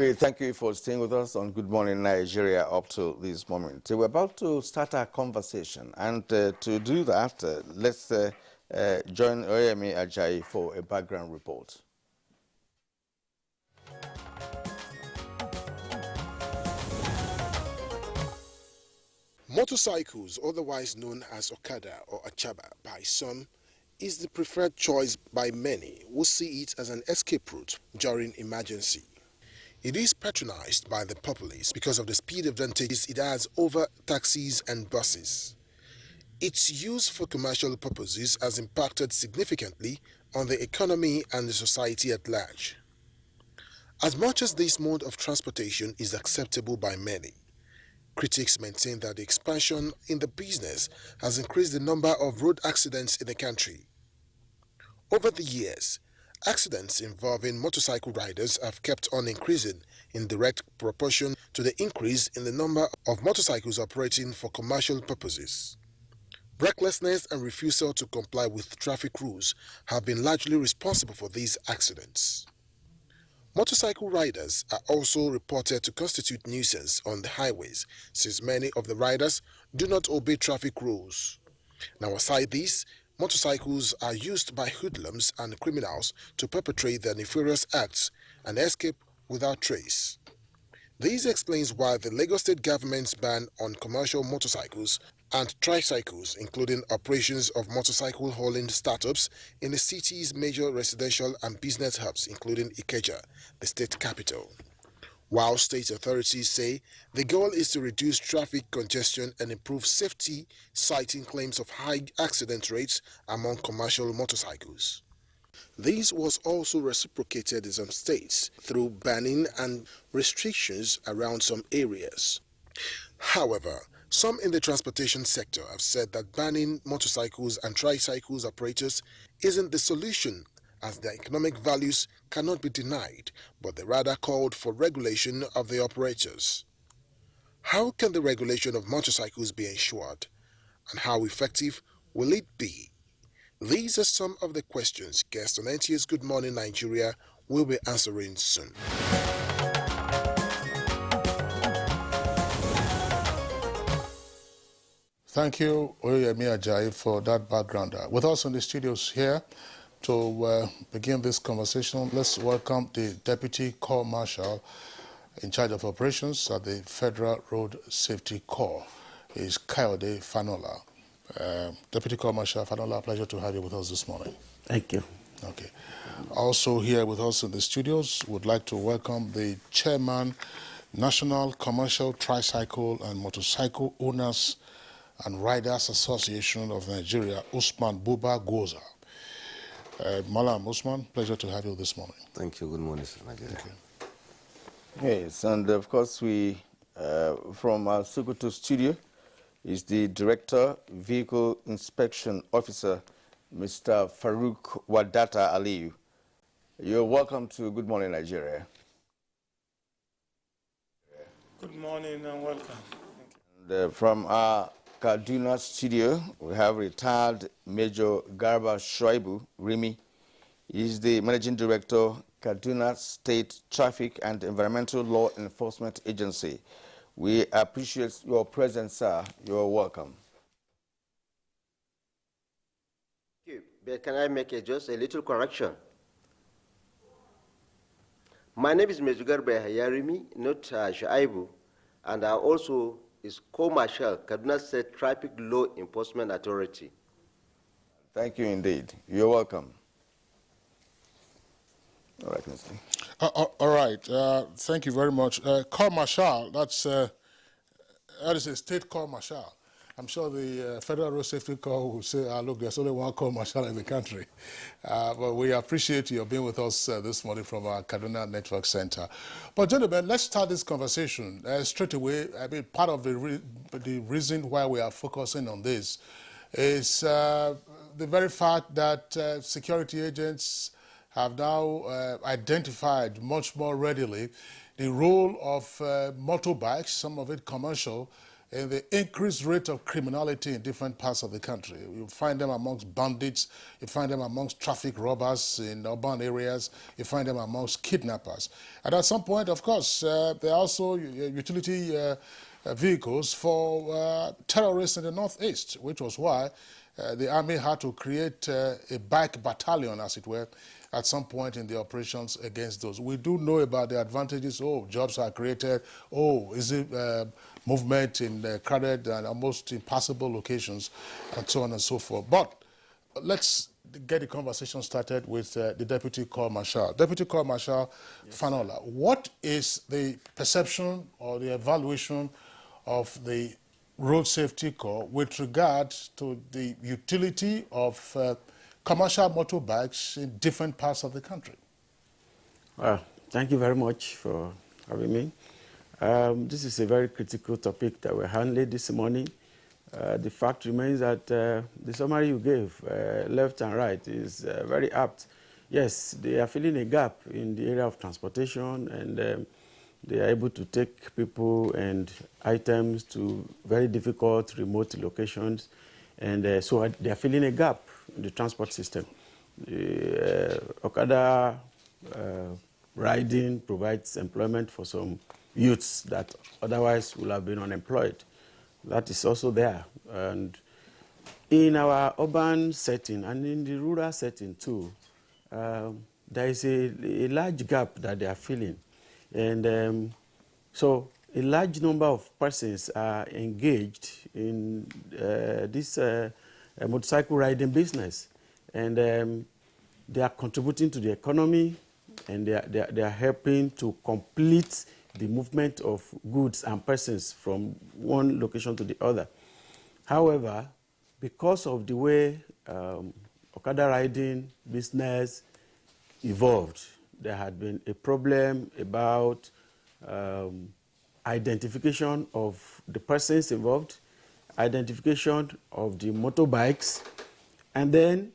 We thank you for staying with us on Good Morning Nigeria up to this moment. We're about to start our conversation, and to do that, let's join Oyemi Ajayi for a background report. Motorcycles, otherwise known as Okada or Achaba by some, is the preferred choice by many who see it as an escape route during emergency. It is patronized by the populace because of the speed advantages it has over taxis and buses. Its use for commercial purposes has impacted significantly on the economy and the society at large. As much as this mode of transportation is acceptable by many, critics maintain that the expansion in the business has increased the number of road accidents in the country. Over the years, accidents involving motorcycle riders have kept on increasing in direct proportion to the increase in the number of motorcycles operating for commercial purposes. Recklessness and refusal to comply with traffic rules have been largely responsible for these accidents. Motorcycle riders are also reported to constitute nuisance on the highways, since many of the riders do not obey traffic rules. Now, aside this, motorcycles are used by hoodlums and criminals to perpetrate their nefarious acts and escape without trace. This explains why the Lagos State government's ban on commercial motorcycles and tricycles, including operations of motorcycle hauling startups in the city's major residential and business hubs, including Ikeja, the state capital. While state authorities say the goal is to reduce traffic congestion and improve safety, citing claims of high accident rates among commercial motorcycles. This was also reciprocated in some states through banning and restrictions around some areas. However, some in the transportation sector have said that banning motorcycles and tricycles operators isn't the solution, as their economic values cannot be denied, but they rather called for regulation of the operators. How can the regulation of motorcycles be ensured, and how effective will it be? These are some of the questions guests on NTA's Good Morning Nigeria will be answering soon. Thank you, Oyemi Ajayi, for that background. With us in the studios here to begin this conversation, let's welcome the Deputy Corps Marshal in charge of operations at the Federal Road Safety Corps, is Kayode Fanola. Deputy Corps Marshal Fanola, pleasure to have you with us this morning. Thank you. Okay. Also here with us in the studios, would like to welcome the Chairman, National Commercial Tricycle and Motorcycle Owners and Riders Association of Nigeria, Usman Buba Goza. Malam Usman, pleasure to have you this morning. Thank you. Good morning, Nigeria. Yes, and of course we, from our Sokoto studio, is the Director, Vehicle Inspection Officer, Mr. Farouk Wadata Aliyu. You're welcome to Good Morning Nigeria. Good morning and welcome. And, from our Kaduna studio, we have retired Major Garba Shuaibu Rimi. He's the Managing Director, Kaduna State Traffic and Environmental Law Enforcement Agency. We appreciate your presence, sir. You're welcome. Thank you. But can I make just a little correction? My name is Major Garba Hayarimi, not Shuaibu, and I also is Co-Marshal, Kaduna State Traffic Law Enforcement Authority. Thank you indeed. You're welcome. All right, Mr. All right. Thank you very much. Corps Marshal, that is a state Corps Marshal. I'm sure the Federal Road Safety Corps will say, look, there's only one Corps Marshal in the country. But we appreciate you being with us this morning from our Kaduna Network Center. But gentlemen, let's start this conversation straight away. I mean, part of the reason why we are focusing on this is the very fact that security agents have now identified much more readily the role of motorbikes, some of it commercial, in the increased rate of criminality in different parts of the country. You find them amongst bandits, you find them amongst traffic robbers in urban areas, you find them amongst kidnappers. And at some point, of course, there are also utility vehicles for terrorists in the northeast, which was why the army had to create a bike battalion, as it were, at some point in the operations against those. We do know about the advantages. Oh, jobs are created. Oh, is it movement in crowded and almost impassable locations, and so on and so forth. But let's get the conversation started with the Deputy Corps Marshal. Deputy Corps Marshal Fanola, what is the perception or the evaluation of the Road Safety Corps with regard to the utility of commercial motorbikes in different parts of the country? Well, thank you very much for having me. This is a very critical topic that we're handling this morning. The fact remains that the summary you gave, left and right, is very apt. Yes, they are filling a gap in the area of transportation, and they are able to take people and items to very difficult, remote locations. And so they are filling a gap in the transport system. The Okada riding provides employment for some youths that otherwise would have been unemployed. That is also there. And in our urban setting and in the rural setting too, there is a large gap that they are filling. And so a large number of persons are engaged in this motorcycle riding business. And they are contributing to the economy, and they are helping to complete the movement of goods and persons from one location to the other. However, because of the way Okada riding business evolved, there had been a problem about identification of the persons involved, identification of the motorbikes, and then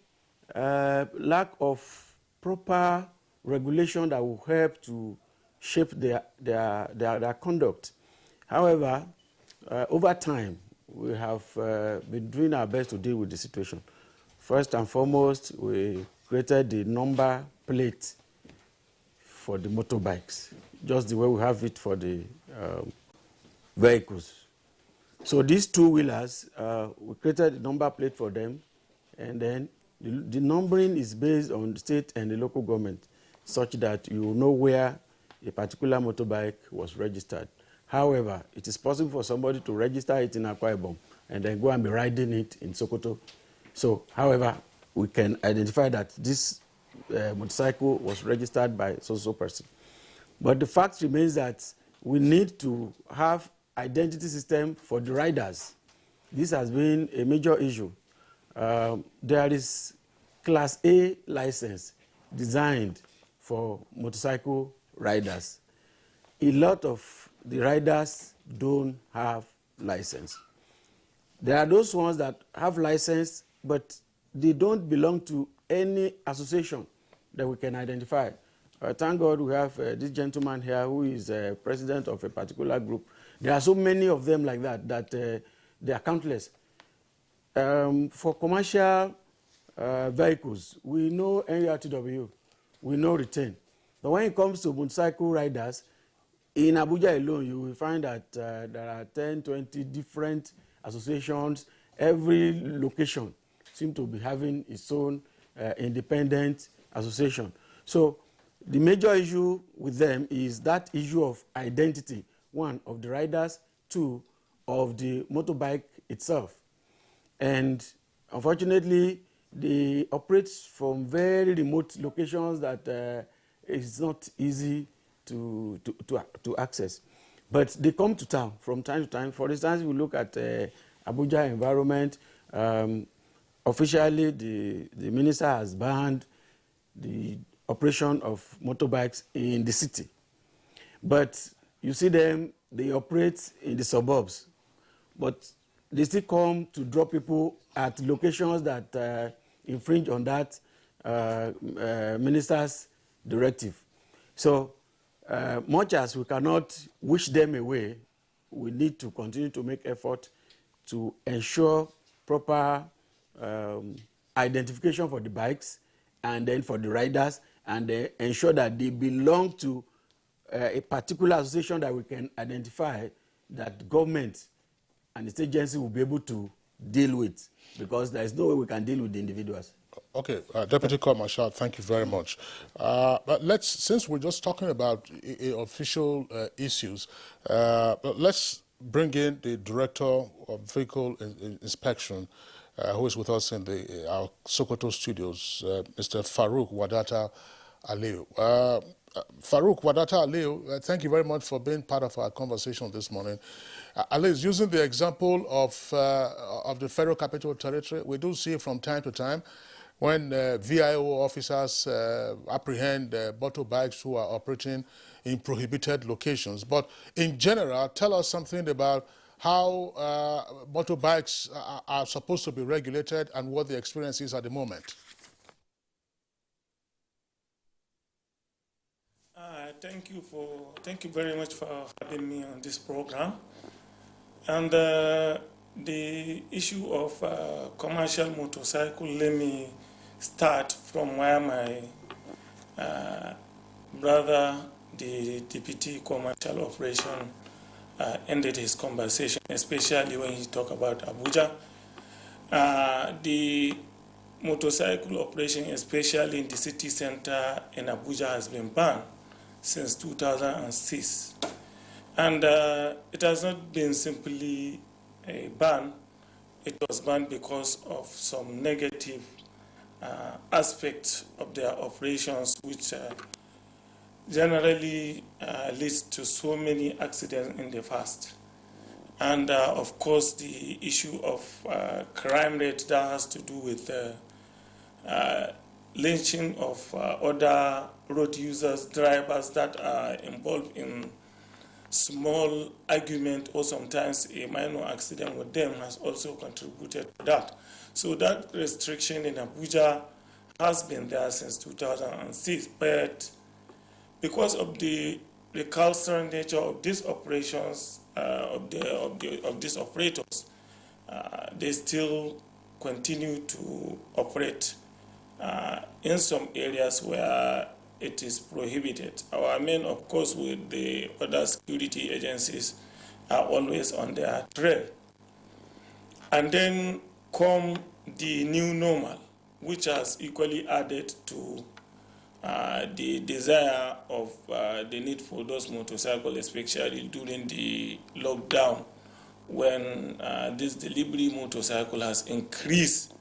lack of proper regulation that will help to shape their conduct. However, over time, we have been doing our best to deal with the situation. First and foremost, we created the number plate for the motorbikes, just the way we have it for the vehicles. So these two-wheelers, we created the number plate for them, and then the numbering is based on the state and the local government, such that you know where a particular motorbike was registered. However, it is possible for somebody to register it in Akwa Ibom and then go and be riding it in Sokoto. So, however, we can identify that this motorcycle was registered by so-so person. But the fact remains that we need to have identity system for the riders. This has been a major issue. There is Class A license designed for motorcycle riders. A lot of the riders don't have license. There are those ones that have license, but they don't belong to any association that we can identify. Thank God we have this gentleman here who is president of a particular group. There are so many of them like that, that they are countless. For commercial vehicles, we know NURTW, we know retain. But when it comes to motorcycle riders, in Abuja alone, you will find that there are 10, 20 different associations. Every location seems to be having its own independent association. So the major issue with them is that issue of identity, one, of the riders, two, of the motorbike itself. And unfortunately, they operate from very remote locations that it's not easy to access. But they come to town from time to time. For instance, we look at Abuja environment. Officially, the minister has banned the operation of motorbikes in the city. But you see them, they operate in the suburbs. But they still come to drop people at locations that infringe on that minister's directive. So much as we cannot wish them away, we need to continue to make effort to ensure proper identification for the bikes and then for the riders, and ensure that they belong to a particular association that we can identify that government and its agency will be able to deal with, because there is no way we can deal with the individuals. Okay, Deputy Corps Marshal, thank you very much. But since we're just talking about official issues, let's bring in the Director of Vehicle Inspection, who is with us in our Sokoto studios, Mr. Farouk Wadata Aliu. Farouk Wadata Aliu, thank you very much for being part of our conversation this morning. Aliu, using the example of the Federal Capital Territory, we do see from time to time when VIO officers apprehend motorbikes who are operating in prohibited locations. But in general, tell us something about how motorbikes are supposed to be regulated and what the experience is at the moment. Thank you very much for having me on this program. And the issue of commercial motorcycle, let me start from where my brother, the Deputy Commercial Operation, ended his conversation, especially when he talked about Abuja. The motorcycle operation, especially in the city center in Abuja, has been banned since 2006. And it has not been simply a ban. It was banned because of some negative aspects of their operations, which generally leads to so many accidents in the past. And of course, the issue of crime rate that has to do with lynching of other road users, drivers that are involved in small argument or sometimes a minor accident with them has also contributed to that. So that restriction in Abuja has been there since 2006, but because of the recalcitrant nature of these operations, of these operators, they still continue to operate in some areas where it is prohibited. Our men, of course, with the other security agencies, are always on their trail. And then come the new normal, which has equally added to the desire of the need for those motorcycles, especially during the lockdown, when this delivery motorcycle has increased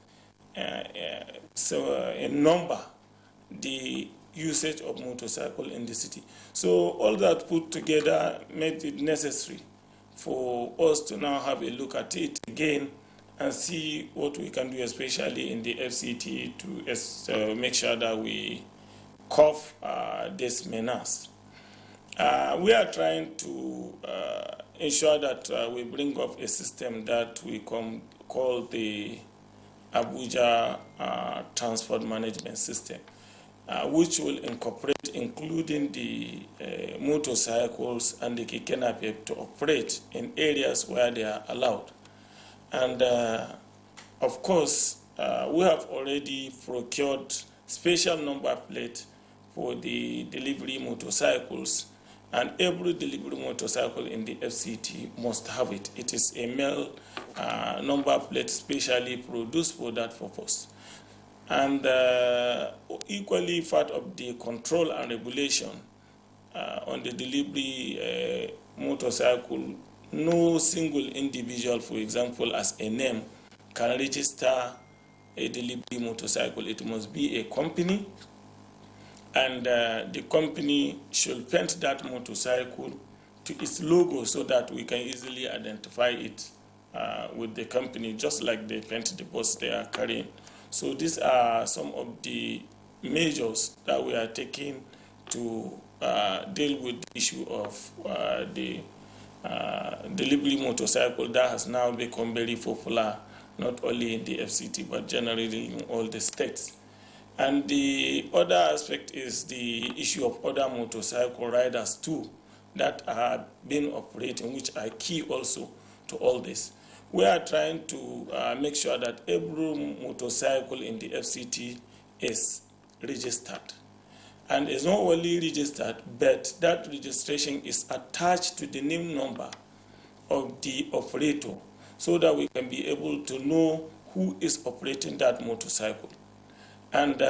in number, the usage of motorcycle in the city. So all that put together made it necessary for us to now have a look at it again and see what we can do, especially in the FCT, to make sure that we curb this menace. We are trying to ensure that we bring up a system that we call the Abuja Transport Management System, which will incorporate including the motorcycles and the keke napep to operate in areas where they are allowed. And of course, we have already procured special number plate for the delivery motorcycles, and every delivery motorcycle in the FCT must have it. It is a male number plate specially produced for that purpose. And equally part of the control and regulation on the delivery motorcycle, no single individual, for example, as a name, can register a delivery motorcycle. It must be a company, and the company should paint that motorcycle to its logo so that we can easily identify it with the company, just like they paint the bus they are carrying. So these are some of the measures that we are taking to deal with the issue of the delivery motorcycle that has now become very popular, not only in the FCT, but generally in all the states. And the other aspect is the issue of other motorcycle riders too, that are being operating, which are key also to all this. We are trying to make sure that every motorcycle in the FCT is registered. And it's not only registered, but that registration is attached to the name number of the operator so that we can be able to know who is operating that motorcycle. And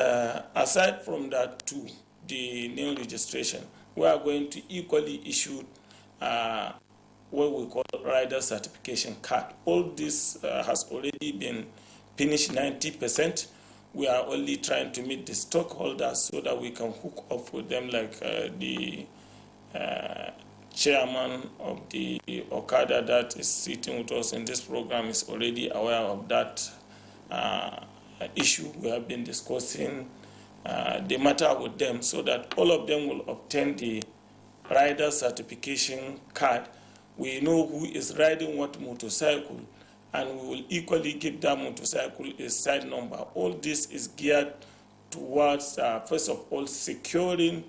aside from that too, the name registration, we are going to equally issue what we call rider certification card. All this has already been finished 90%. We are only trying to meet the stockholders so that we can hook up with them, like the chairman of the Okada that is sitting with us in this program is already aware of that issue. We have been discussing the matter with them so that all of them will obtain the rider certification card. We know who is riding what motorcycle, and we will equally give that motorcycle a side number. All this is geared towards, first of all, securing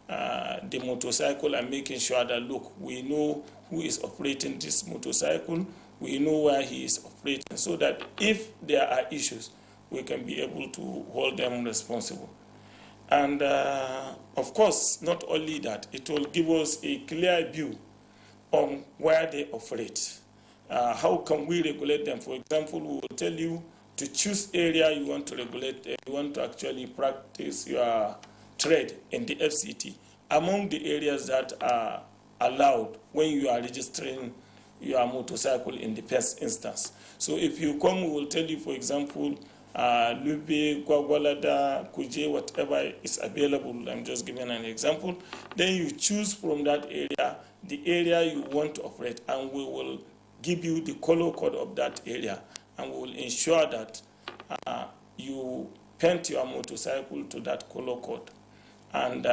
the motorcycle and making sure that, look, we know who is operating this motorcycle, we know where he is operating, so that if there are issues, we can be able to hold them responsible. And of course, not only that, it will give us a clear view on where they operate. How can we regulate them? For example, we will tell you to choose area you want to regulate, you want to actually practice your trade in the FCT. Among the areas that are allowed when you are registering your motorcycle in the first instance. So if you come, we will tell you, for example, Lube, Gwagwalada, Kuje, whatever is available. I'm just giving an example. Then you choose from that area the area you want to operate, and we will give you the color code of that area, and we will ensure that you paint your motorcycle to that color code. And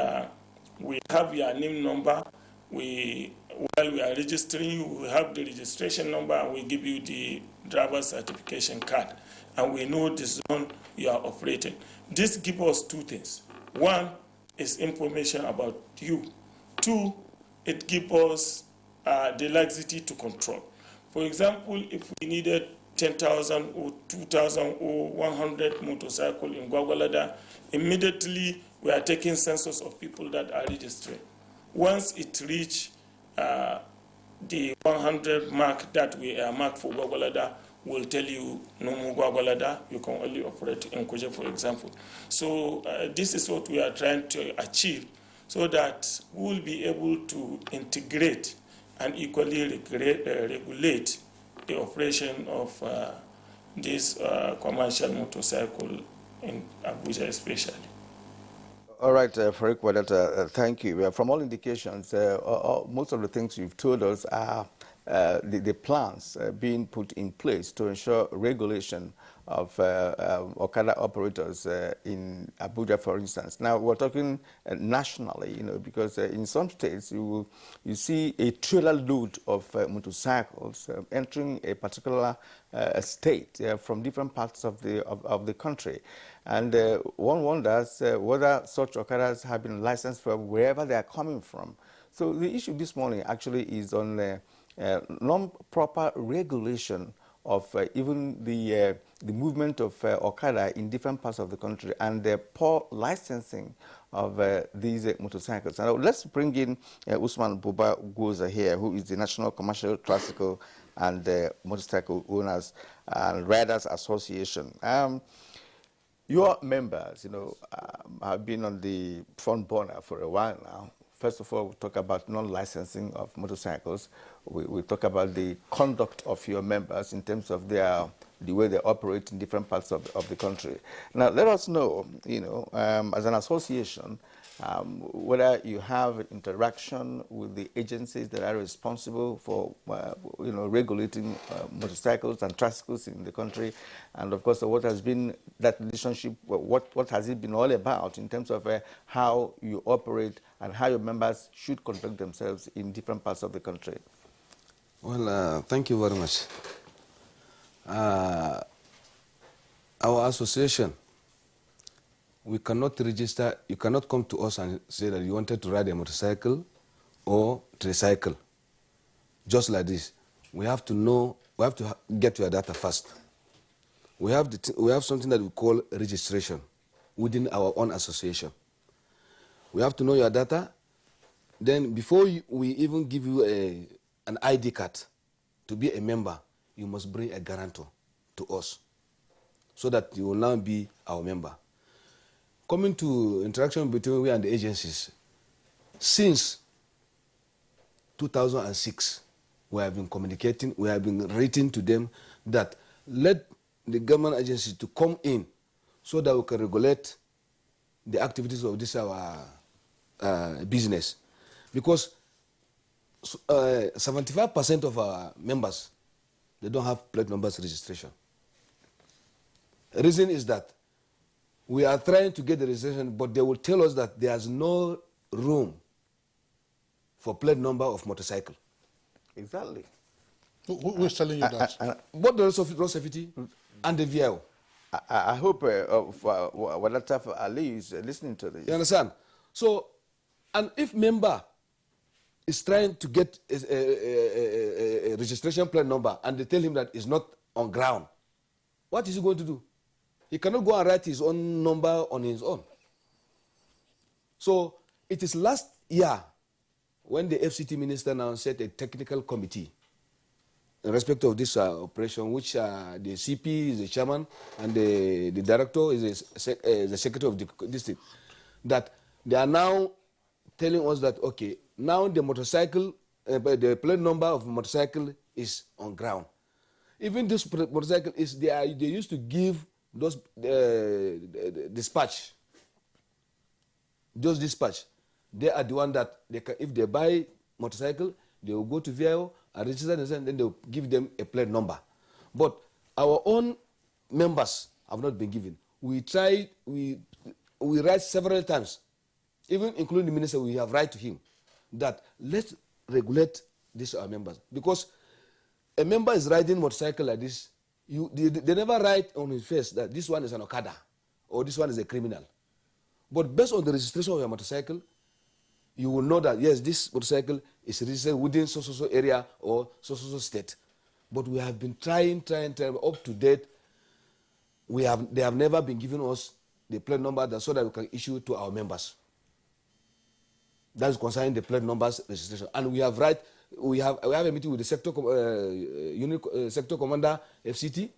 we have your name number. While we are registering you, we have the registration number, and we give you the driver certification card, and we know the zone you are operating. This gives us two things. One is information about you. Two, it gives us the laxity to control. For example, if we needed 10,000 or 2,000 or 100 motorcycles in Gwagwalada, immediately we are taking census of people that are registered. Once it reaches the 100 mark that we are marked for Gwagwalada, we'll tell you no more Gwagwalada, you can only operate in Kuje, for example. So this is what we are trying to achieve, so that we will be able to integrate and equally regulate the operation of this commercial motorcycle in Abuja especially. All right, Farouk Wadata, thank you. From all indications, most of the things you've told us are the plans being put in place to ensure regulation of Okada operators in Abuja, for instance. Now, we're talking nationally, because in some states you see a trailer load of motorcycles entering a particular state from different parts of the country. And one wonders whether such Okadas have been licensed from wherever they are coming from. So the issue this morning actually is on non-proper regulation of even the movement of Okada in different parts of the country, and the poor licensing of these motorcycles. Now let's bring in Usman Buba Goza here, who is the National Commercial Tricycle and Motorcycle Owners and Riders Association. Your members, have been on the front burner for a while now. First of all, we talk about non-licensing of motorcycles. We talk about the conduct of your members in terms of the way they operate in different parts of the country. Now, let us know, as an association, whether you have interaction with the agencies that are responsible for, regulating motorcycles and tricycles in the country, and of course, what has been that relationship? What has it been all about in terms of how you operate and how your members should conduct themselves in different parts of the country? Well, thank you very much. Our association, we cannot register. You cannot come to us and say that you wanted to ride a motorcycle or tricycle. Just like this, we have to know, we have to get your data first. We have something that we call registration within our own association. We have to know your data. Then before we even give you an ID card to be a member, you must bring a guarantor to us so that you will now be our member. Coming to interaction between we and the agencies, since 2006, we have been communicating, we have been writing to them that let the government agencies to come in so that we can regulate the activities of this our business. Because 75% of our members, they don't have plate numbers registration. The reason is that we are trying to get the registration, but they will tell us that there's no room for plate number of motorcycle. Exactly. Who is telling you that? Both the road safety and the VIO. I hope Wadata Ali is listening to this. You understand? So, and if member is trying to get a registration plate number and they tell him that it's not on ground, what is he going to do? He cannot go and write his own number on his own. So it is last year when the FCT minister now set a technical committee in respect of this operation, which the CP is the chairman and the director is the secretary of the district, that they are now telling us that, okay, now the motorcycle, the plate number of motorcycle is on ground. Even this motorcycle is, they used to give those dispatch. Those dispatch, they are the one that they can, if they buy motorcycle, they will go to VIO and register themselves, then they will give them a plate number. But our own members have not been given. We tried, we write several times, even including the minister, we have write to him that let's regulate this our members. Because a member is riding motorcycle like this, they never write on his face that this one is an Okada or this one is a criminal. But based on the registration of your motorcycle, you will know that, yes, this motorcycle is registered within so area or so state. But we have been trying up to date. They have never been giving us the plate number so that we can issue to our members. That is concerning the plate numbers registration. And we have a meeting with the sector sector commander, FCT,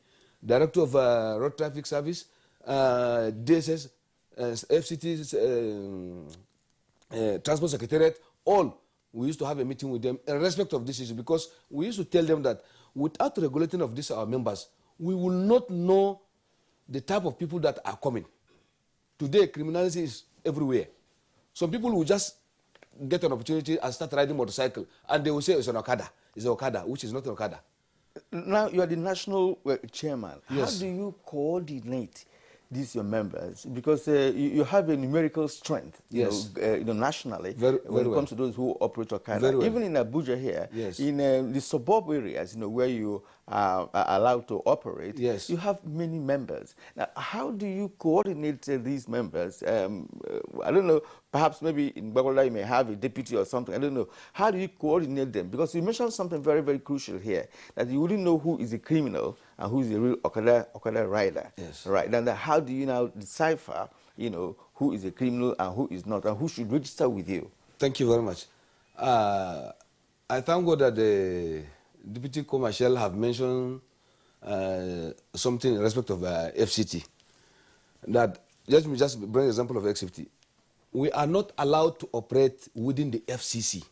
director of road traffic service, DSS, FCT's transport secretariat. All we used to have a meeting with them in respect of this issue, because we used to tell them that without regulating of this our members, we will not know the type of people that are coming. Today, criminality is everywhere. Some people will just get an opportunity and start riding motorcycle, and they will say it's an Okada. It's an Okada, which is not an Okada. Now, you are the national chairman. Yes. How do you coordinate these your members? Because you have a numerical strength, Yes. Nationally, Very when it well. comes to those who operate Okada. Very well. Even in Abuja here, Yes. in the suburb areas, where you are allowed to operate, Yes. you have many members. Now, how do you coordinate these members? I don't know, perhaps maybe in Bagola you may have a deputy or something, I don't know. How do you coordinate them? Because you mentioned something very, very crucial here, that you wouldn't know who is a criminal and who is a real Okada rider. Yes. Right. Then how do you now decipher, who is a criminal and who is not, and who should register with you? Thank you very much. I thank God that the Deputy Commercial have mentioned something in respect of FCT. That, let me just bring an example of FCT. We are not allowed to operate within the FCC,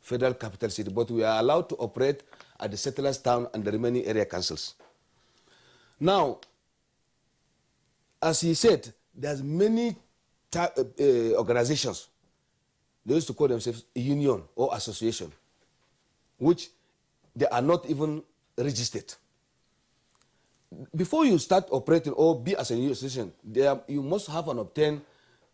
Federal Capital City, but we are allowed to operate at the settlers town and the remaining area councils. Now, as he said, there's many organizations. They used to call themselves a union or association, which they are not even registered. Before you start operating or be as a new association, you must have and obtain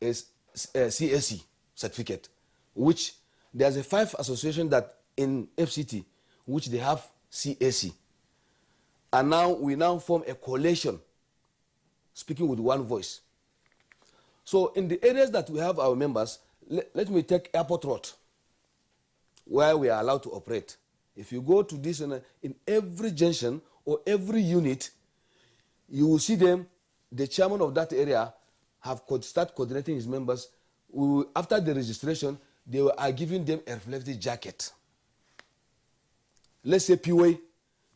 a CAC certificate, which there's a 5 association that in FCT, which they have CAC. And now we form a coalition, speaking with one voice. So in the areas that we have our members, let me take Airport Road. where we are allowed to operate. If you go to this, in every junction or every unit, you will see them, the chairman of that area have start coordinating his members. After the registration, they are giving them a reflective jacket. Let's say POA,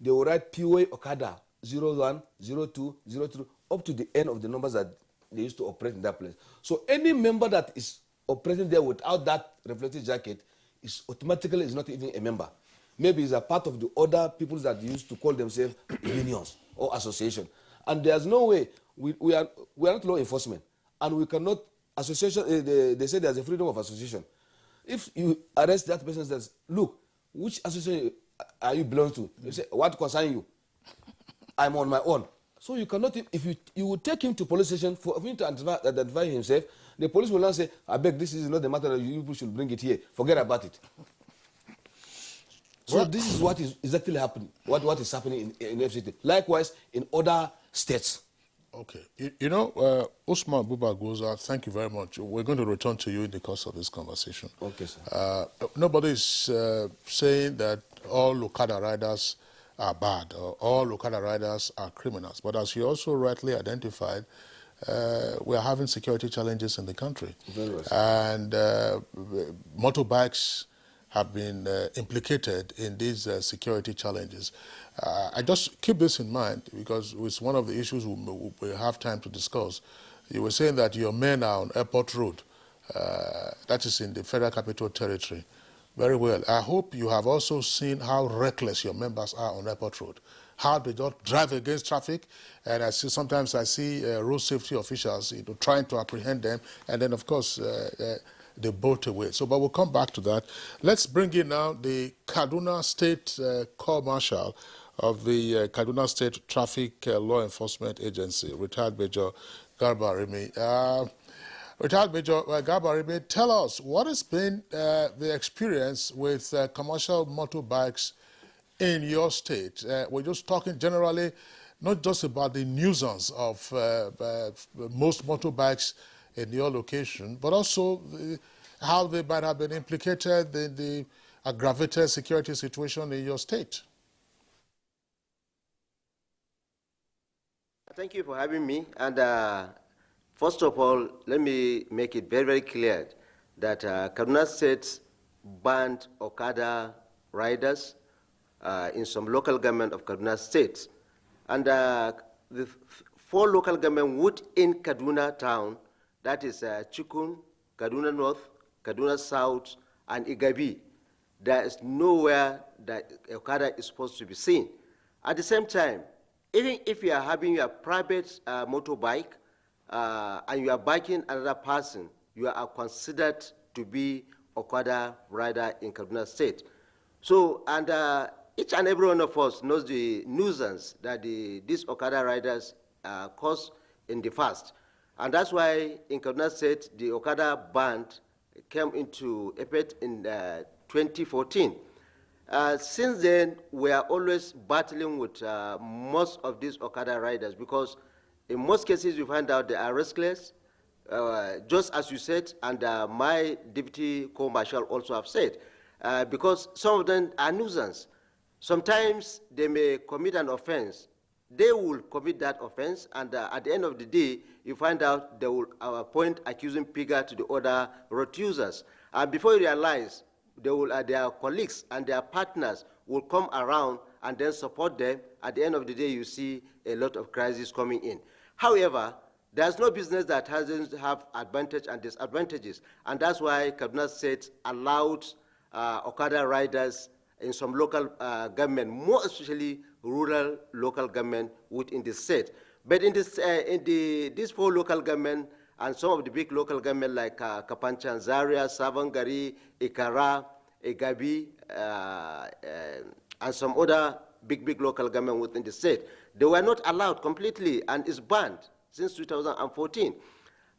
they will write POA Okada 01, 02, 03, up to the end of the numbers that they used to operate in that place. So any member that is operating there without that reflective jacket is automatically is not even a member. Maybe it's a part of the other people that used to call themselves unions or association. And there's no way, we are not law enforcement, and we cannot, association, they say there's a freedom of association. If you arrest that person and says, look, which association are you belong to? You say, what concern you? I'm on my own. So you cannot, if you would take him to police station for him to identify himself, the police will not say, I beg, this is not the matter that you people should bring it here. Forget about it. So this is what is exactly happening, what is happening in FCT. Likewise, in other states. Okay. Usman Buba Goza, thank you very much. We're going to return to you in the course of this conversation. Okay, sir. Nobody is saying that all Okada riders are bad or all Okada riders are criminals. But as you also rightly identified, we are having security challenges in the country. Very well. And motorbikes have been implicated in these security challenges. I just keep this in mind because it's one of the issues we have time to discuss. You were saying that your men are on Airport Road. That is in the Federal Capital Territory. Very well. I hope you have also seen how reckless your members are on Airport Road, how they just drive against traffic, and sometimes I see road safety officials trying to apprehend them, and then of course they bolt away. So, but we'll come back to that. Let's bring in now the Kaduna State Corps Marshal of the Kaduna State Traffic Law Enforcement Agency, retired Major Garba Rimi. Retired Major Garba Rimi, tell us, what has been the experience with commercial motorbikes in your state? We're just talking generally, not just about the nuisance of most motorbikes in your location, but also how they might have been implicated in the aggravated security situation in your state. Thank you for having me. And first of all, let me make it very, very clear that Kaduna State banned Okada riders in some local government of Kaduna State. And the 4 local government within Kaduna town, that is Chikun, Kaduna North, Kaduna South, and Igabi. There is nowhere that Okada is supposed to be seen. At the same time, even if you are having your private motorbike and you are biking another person, you are considered to be Okada rider in Kaduna State. So, and each and every one of us knows the nuisance that these Okada riders cause in the past. And that's why in Kaduna State, the Okada ban came into effect in 2014. Since then, we are always battling with most of these Okada riders because in most cases you find out they are restless, just as you said, and my deputy co-marshal also have said, because some of them are nuisance. Sometimes they may commit an offense. They will commit that offense, and at the end of the day, you find out they will appoint accusing figure to the other road users. And before you realize, their colleagues and their partners will come around and then support them. At the end of the day, you see a lot of crises coming in. However, there's no business that doesn't have advantage and disadvantages, and that's why Kaduna State allowed Okada riders in some local government, more especially rural local government within the state. But in these 4 local government and some of the big local government like Kapanchan, Zaria, Savangari, Ikara, Igabi, and some other big local government within the state, they were not allowed completely and is banned since 2014.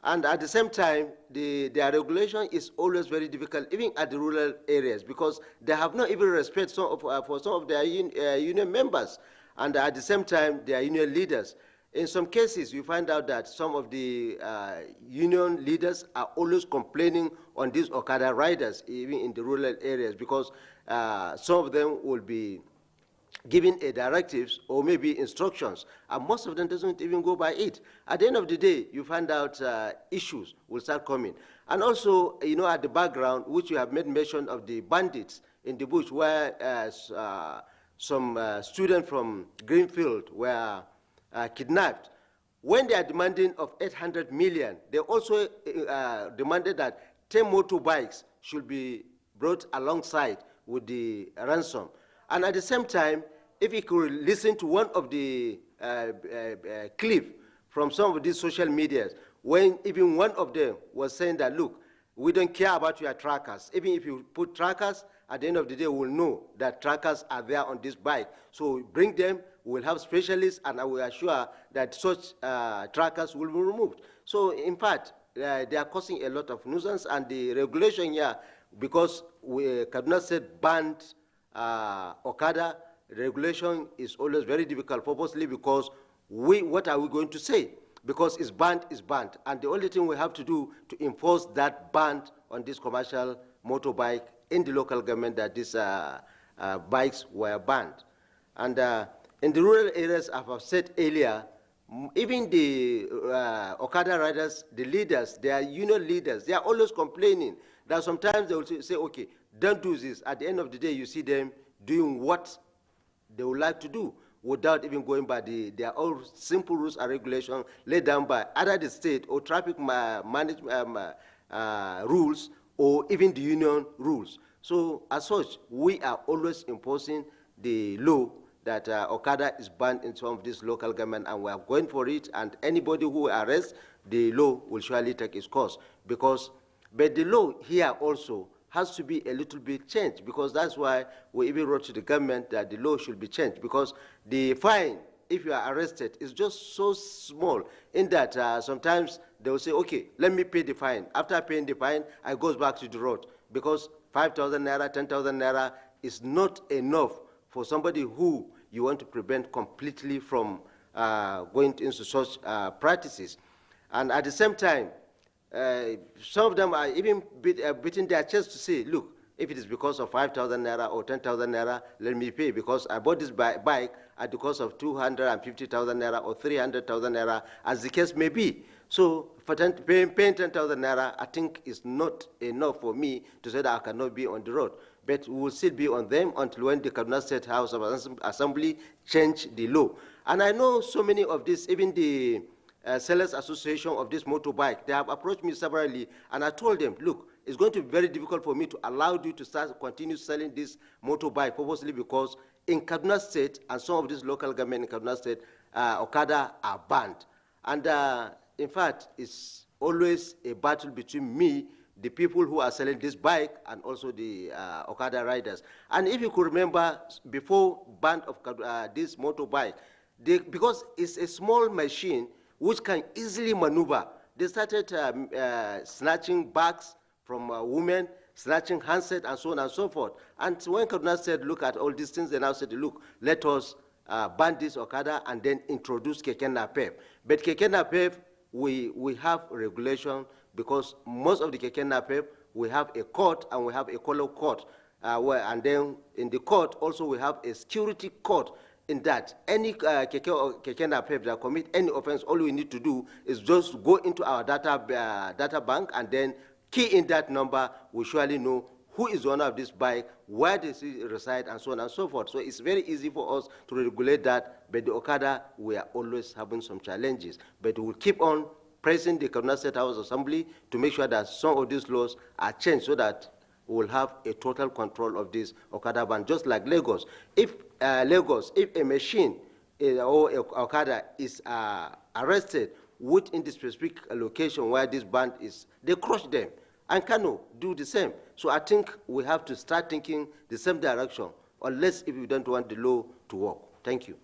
And at the same time, their regulation is always very difficult, even at the rural areas, because they have not even respect for some of their union members, and at the same time, their union leaders. In some cases, you find out that some of the union leaders are always complaining on these Okada riders, even in the rural areas, because some of them will be giving a directives or maybe instructions, and most of them doesn't even go by it. At the end of the day, you find out issues will start coming. And also, you know, at the background, which you have made mention of the bandits in the bush, where some students from Greenfield were kidnapped. When they are demanding of 800 million, they also demanded that 10 motorbikes should be brought alongside with the ransom. And at the same time, if you could listen to one of the clip from some of these social medias, when even one of them was saying that, look, we don't care about your trackers. Even if you put trackers, at the end of the day, we'll know that trackers are there on this bike. So bring them, we'll have specialists, and I will assure that such trackers will be removed. So in fact, they are causing a lot of nuisance, and the regulation here, because Kaduna State banned Okada, regulation is always very difficult, purposely because what are we going to say? Because it's banned, and the only thing we have to do to enforce that ban on this commercial motorbike in the local government, that these bikes were banned. And in the rural areas, as I've said earlier, even the Okada riders, the leaders, they are union leaders, they are always complaining that sometimes they will say, okay, don't do this. At the end of the day, you see them doing what they would like to do without even going by their own simple rules and regulations laid down by either the state or traffic management rules, or even the union rules. So as such, we are always imposing the law that Okada is banned in some of this local government, and we are going for it, and anybody who arrests, the law will surely take its course. But the law here also has to be a little bit changed, because that's why we even wrote to the government that the law should be changed, because the fine, if you are arrested, is just so small in that sometimes they will say, okay, let me pay the fine. After paying the fine, I goes back to the road, because 5,000 naira, 10,000 naira is not enough for somebody who you want to prevent completely from going into such practices. And at the same time, some of them are even beating their chest to say, look, if it is because of 5,000 naira or 10,000 naira, let me pay, because I bought this bike at the cost of 250,000 naira or 300,000 naira, as the case may be. So for paying 10,000 naira, I think is not enough for me to say that I cannot be on the road. But we will still be on them until when the Kaduna State House of Assembly change the law. And I know so many of this, even the Sellers Association of this motorbike, they have approached me severally, and I told them, look, it's going to be very difficult for me to allow you to continue selling this motorbike, purposely because in Kaduna State and some of these local government in Kaduna State, Okada are banned. And in fact, it's always a battle between me, the people who are selling this bike, and also the Okada riders. And if you could remember, before ban of this motorbike, because it's a small machine which can easily maneuver, they started snatching bags from women, snatching handset, and so on and so forth. And when Kaduna said, look at all these things, they now said, look, let us ban this Okada and then introduce Keke Napep. But Keke Napep, we have regulation, because most of the Keke Napep, we have a court and we have a color court. And then in the court, also we have a security court, in that any Keke Napep that commit any offense, all we need to do is just go into our data bank and then key in that number. We surely know who is the owner of this bike, where does he reside, and so on and so forth. So it's very easy for us to regulate that. But the Okada, we are always having some challenges. But we will keep on pressing the Kaduna State House Assembly to make sure that some of these laws are changed so that we will have a total control of this Okada ban, just like Lagos. If if a machine or Okada is arrested within the specific location where this ban is, they crush them. And Kano do the same. So I think we have to start thinking the same direction, unless if we don't want the law to work. Thank you.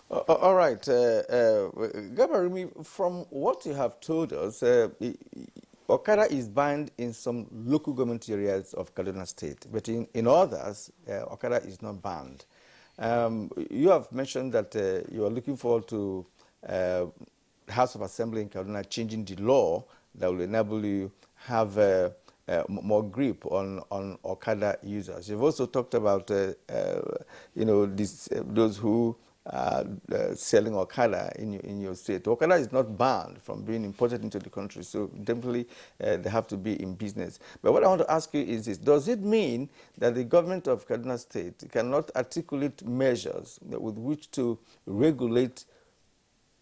All right, Gabarimi, from what you have told us, Okada is banned in some local government areas of Kaduna State, but in others, Okada is not banned. You have mentioned that you are looking forward to House of Assembly in Kaduna changing the law that will enable you have more grip on Okada users. You've also talked about those who are selling Okada in your state. Okada is not banned from being imported into the country, so definitely they have to be in business. But what I want to ask you is this: does it mean that the government of Kaduna State cannot articulate measures with which to regulate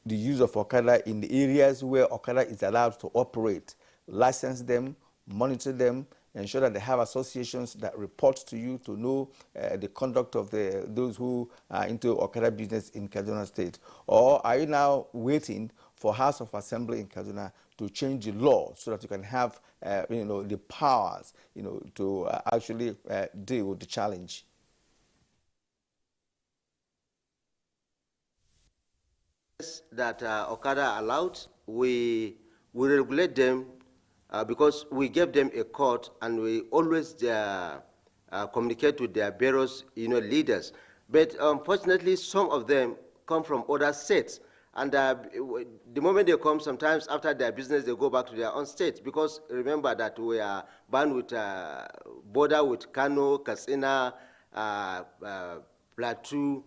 the use of Okada in the areas where Okada is allowed to operate, license them, monitor them, ensure that they have associations that report to you to know the conduct of those who are into Okada business in Kaduna State? Or are you now waiting for House of Assembly in Kaduna to change the law so that you can have the powers to actually deal with the challenge? That Okada allowed, we regulate them because we gave them a court, and we always communicate with their various leaders. But unfortunately, some of them come from other states, and the moment they come, sometimes after their business, they go back to their own states, because remember that we are bound with border with Kano, Katsina, Plateau,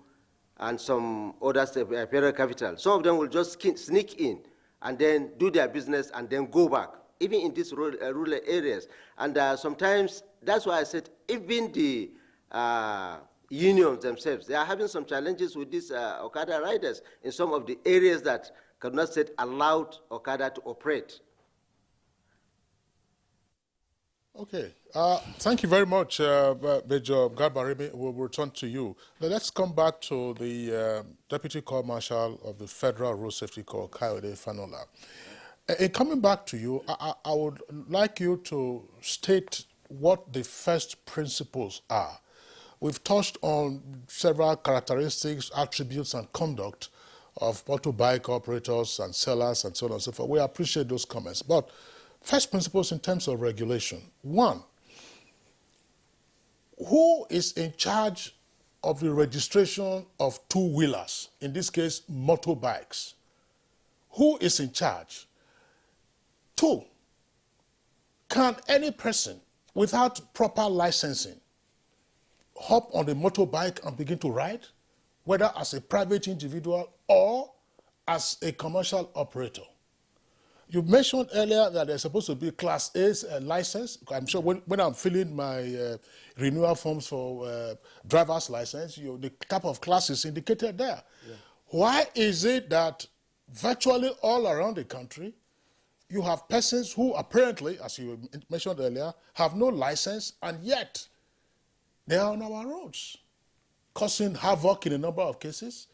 and some other federal capital. Some of them will just sneak in and then do their business and then go back, even in these rural areas. And sometimes, that's why I said, even the unions themselves, they are having some challenges with these Okada riders in some of the areas that Kaduna State allowed Okada to operate. Okay, thank you very much, Major Garba-Remi. We'll return to you. Now let's come back to the Deputy Corps Marshal of the Federal Road Safety Corps, Kayode Fanola. In coming back to you, I would like you to state what the first principles are. We've touched on several characteristics, attributes, and conduct of motorbike operators and sellers and so on and so forth. We appreciate those comments. But first principles in terms of regulation. One, who is in charge of the registration of two-wheelers, in this case, motorbikes? Who is in charge? Two, can any person without proper licensing hop on a motorbike and begin to ride, whether as a private individual or as a commercial operator? You mentioned earlier that there's supposed to be Class A license. I'm sure when I'm filling my renewal forms for driver's license, the type of class is indicated there. Yeah. Why is it that virtually all around the country, you have persons who apparently, as you mentioned earlier, have no license, and yet they are on our roads, causing havoc in a number of cases,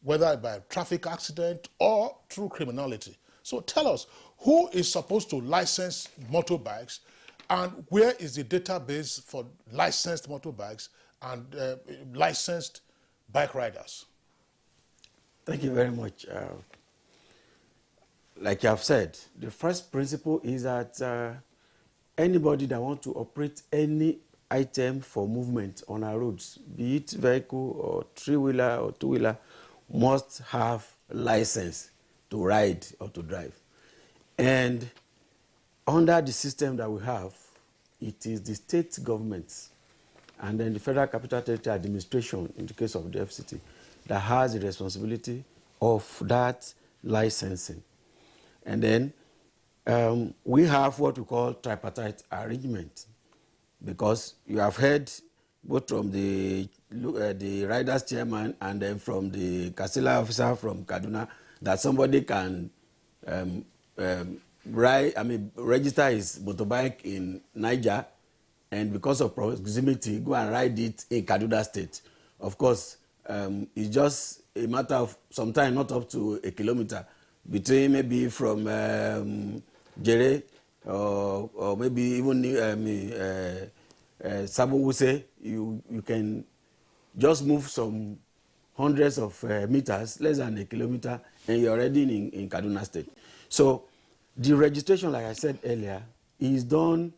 whether by a traffic accident or through criminality? So tell us, who is supposed to license motorbikes, and where is the database for licensed motorbikes and licensed bike riders? Thank you very much. Like I've said, the first principle is that anybody that wants to operate any item for movement on our roads, be it vehicle or three-wheeler or two-wheeler, must have license to ride or to drive. And under the system that we have, it is the state governments and then the Federal Capital Territory Administration, in the case of the FCT, that has the responsibility of that licensing. And then we have what we call tripartite arrangement, because you have heard both from the riders chairman and then from the Kasila officer from Kaduna that somebody can register his motorbike in Niger, and because of proximity, go and ride it in Kaduna State. Of course, it's just a matter of some time, not up to a kilometer, between maybe from Jere or maybe even Sabonguse. You can just move some hundreds of meters, less than a kilometer, and you're already in Kaduna State. So the registration, like I said earlier, is done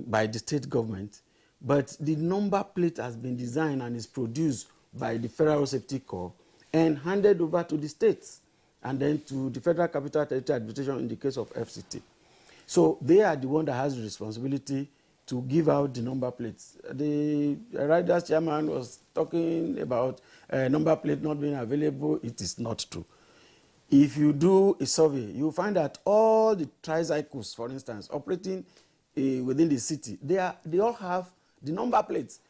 by the state government, but the number plate has been designed and is produced by the Federal Safety Corps and handed over to the states. and then to the Federal Capital Territory Administration in the case of FCT. So they are the one that has the responsibility to give out the number plates. The riders chairman was talking about number plate not being available. It is not true. If you do a survey, you find that all the tricycles, for instance, operating within the city, they all have the number plates.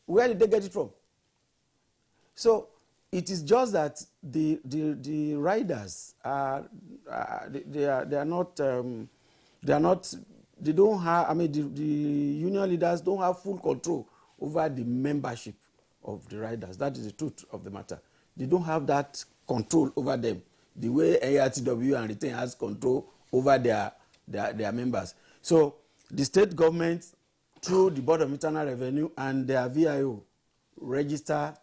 Where did they get it from? So it is just that the riders they don't have, I mean, the union leaders don't have full control over the membership of the riders. That is the truth of the matter. They don't have that control over them the way ARTW and Retain has control over their members. So the state government, through the Board of Internal Revenue and their VIO, register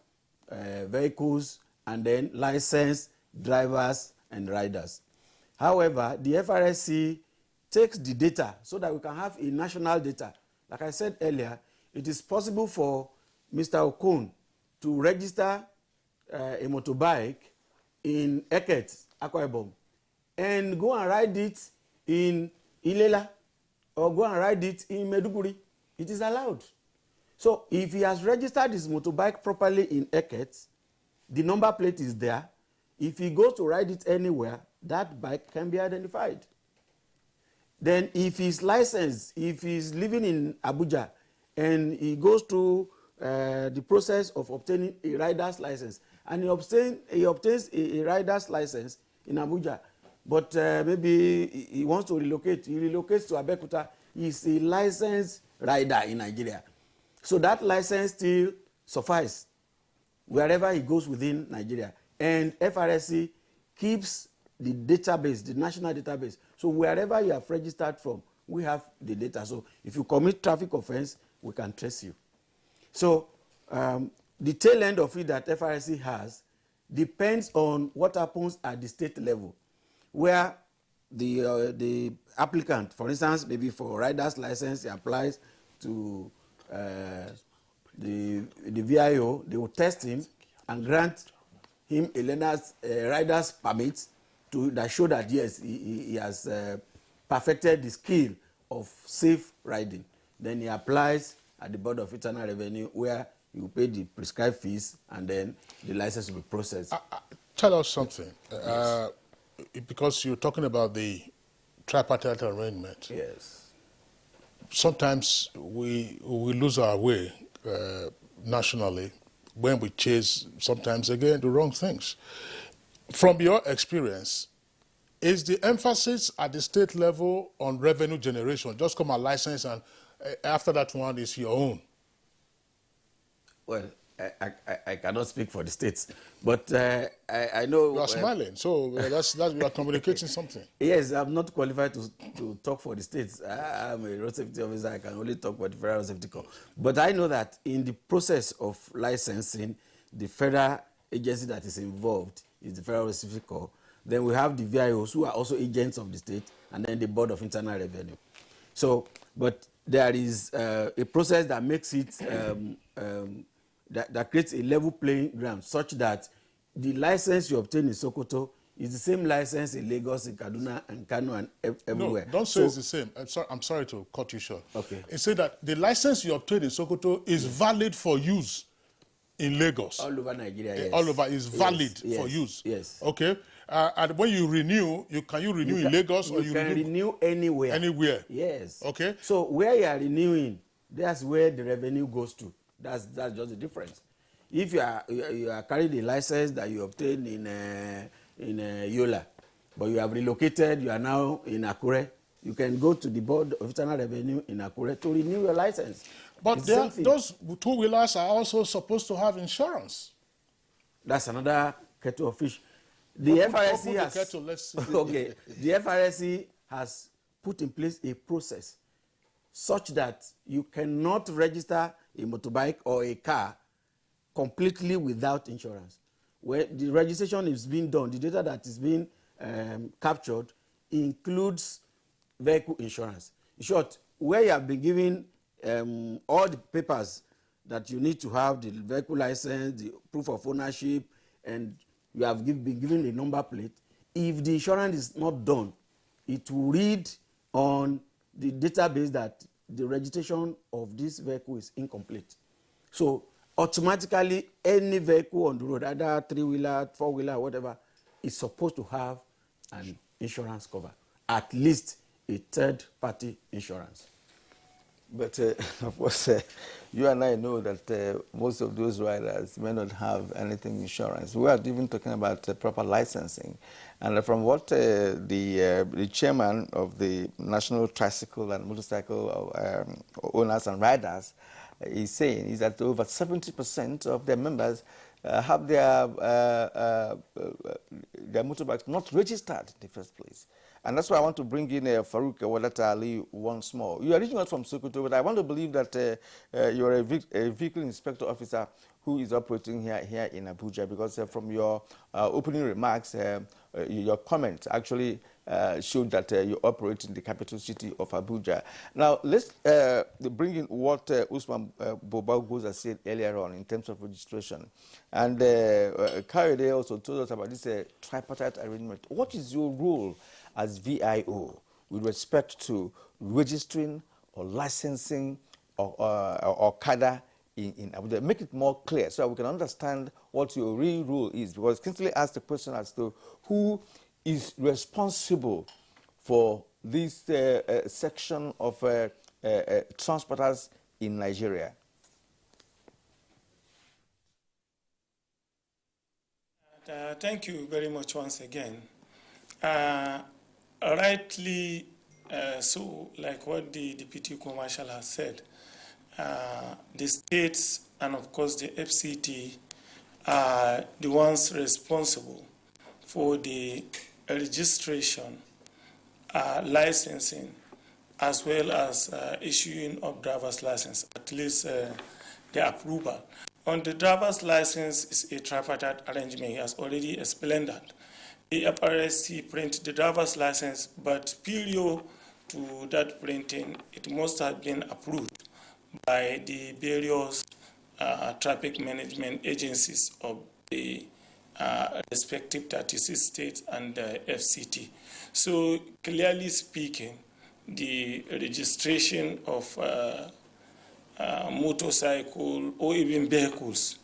vehicles and then license drivers and riders. However, the FRSC takes the data so that we can have a national data. Like I said earlier, it is possible for Mr. Okon to register a motorbike in Eket, Akwa Ibom, and go and ride it in Ilela or go and ride it in Meduguri. It is allowed. So if he has registered his motorbike properly in Eket, the number plate is there. If he goes to ride it anywhere, that bike can be identified. Then if he's licensed, if he's living in Abuja and he goes through the process of obtaining a rider's license, and he obtains a rider's license in Abuja, but maybe he wants to relocate, he relocates to Abeokuta, he's a licensed rider in Nigeria. So that license still suffices wherever he goes within Nigeria. And FRSC keeps the database, the national database. So wherever you have registered from, we have the data. So if you commit traffic offense, we can trace you. So the tail end of it that FRSC has depends on what happens at the state level, where the applicant, for instance, maybe for rider's license, he applies to the VIO, they will test him and grant him a rider's permit that show that yes, he has perfected the skill of safe riding. Then he applies at the Board of Internal Revenue, where he will pay the prescribed fees, and then the license will be processed. Tell us something, Yes. Because you're talking about the tripartite arrangement. Yes. Sometimes we lose our way nationally when we chase, sometimes again, the wrong things. From your experience, is the emphasis at the state level on revenue generation? Just come a license and after that one is your own? Well, I cannot speak for the states, but I know... You are smiling, so that's you are communicating something. Yes, I'm not qualified to talk for the states. I'm a road safety officer. I can only talk for the Federal Road Safety Corps. But I know that in the process of licensing, the federal agency that is involved is the Federal Road Safety Corps. Then we have the VIOs, who are also agents of the state, and then the Board of Internal Revenue. So, but there is a process that makes it, that creates a level playing ground, such that the license you obtain in Sokoto is the same license in Lagos, in Kaduna, and Kano, and everywhere. No, don't say it's the same. I'm sorry to cut you short. Okay. It said that the license you obtain in Sokoto is valid for use in Lagos. All over Nigeria, yes. All over is valid Yes, for use. Yes. Okay. And when you renew, can you renew in Lagos or you can renew anywhere? Anywhere. Yes. Okay. So where you are renewing, that's where the revenue goes to. That's just the difference. If you are carrying a license that you obtained in Yola, but you have relocated, you are now in Akure, you can go to the Board of Internal Revenue in Akure to renew your license. But those two-wheelers are also supposed to have insurance. That's another kettle of fish. The FRSC has okay. The FRSC has put in place a process such that you cannot register a motorbike or a car completely without insurance. Where the registration is being done, the data that is being captured includes vehicle insurance. In short, where you have been given all the papers that you need to have, the vehicle license, the proof of ownership, and you have been given a number plate, if the insurance is not done, it will read on the database that the registration of this vehicle is incomplete. So automatically, any vehicle on the road, either three-wheeler, four-wheeler, whatever, is supposed to have an insurance cover, at least a third-party insurance. But of course, you and I know that most of those riders may not have anything insurance. We are even talking about proper licensing. And from what the chairman of the National Tricycle and Motorcycle Owners and Riders is saying is that over 70% of their members have their motorbikes not registered in the first place. And that's why I want to bring in Farouk Wadata Ali once more. You are reaching out from Sokoto, but I want to believe that you are a vehicle inspector officer who is operating here in Abuja, because from your opening remarks, your comment actually showed that you operate in the capital city of Abuja. Now, let's bring in what Usman Bobagoza said earlier on in terms of registration. And Kayode also told us about this tripartite arrangement. What is your role as VIO with respect to registering or licensing or CADA in Abuja? Make it more clear so that we can understand what your real role is, because Kinsley asked the question as to who is responsible for this section of transporters in Nigeria. Thank you very much once again. Rightly so, like what the Deputy Commercial has said, the states and of course the FCT are the ones responsible for the registration, licensing, as well as issuing of driver's license, at least the approval. On the driver's license is a tripartite arrangement. He has already explained that. The FRSC print the driver's license, but prior to that printing, it must have been approved by the various traffic management agencies of the respective 36 states and the FCT. So clearly speaking, the registration of motorcycle or even vehicles,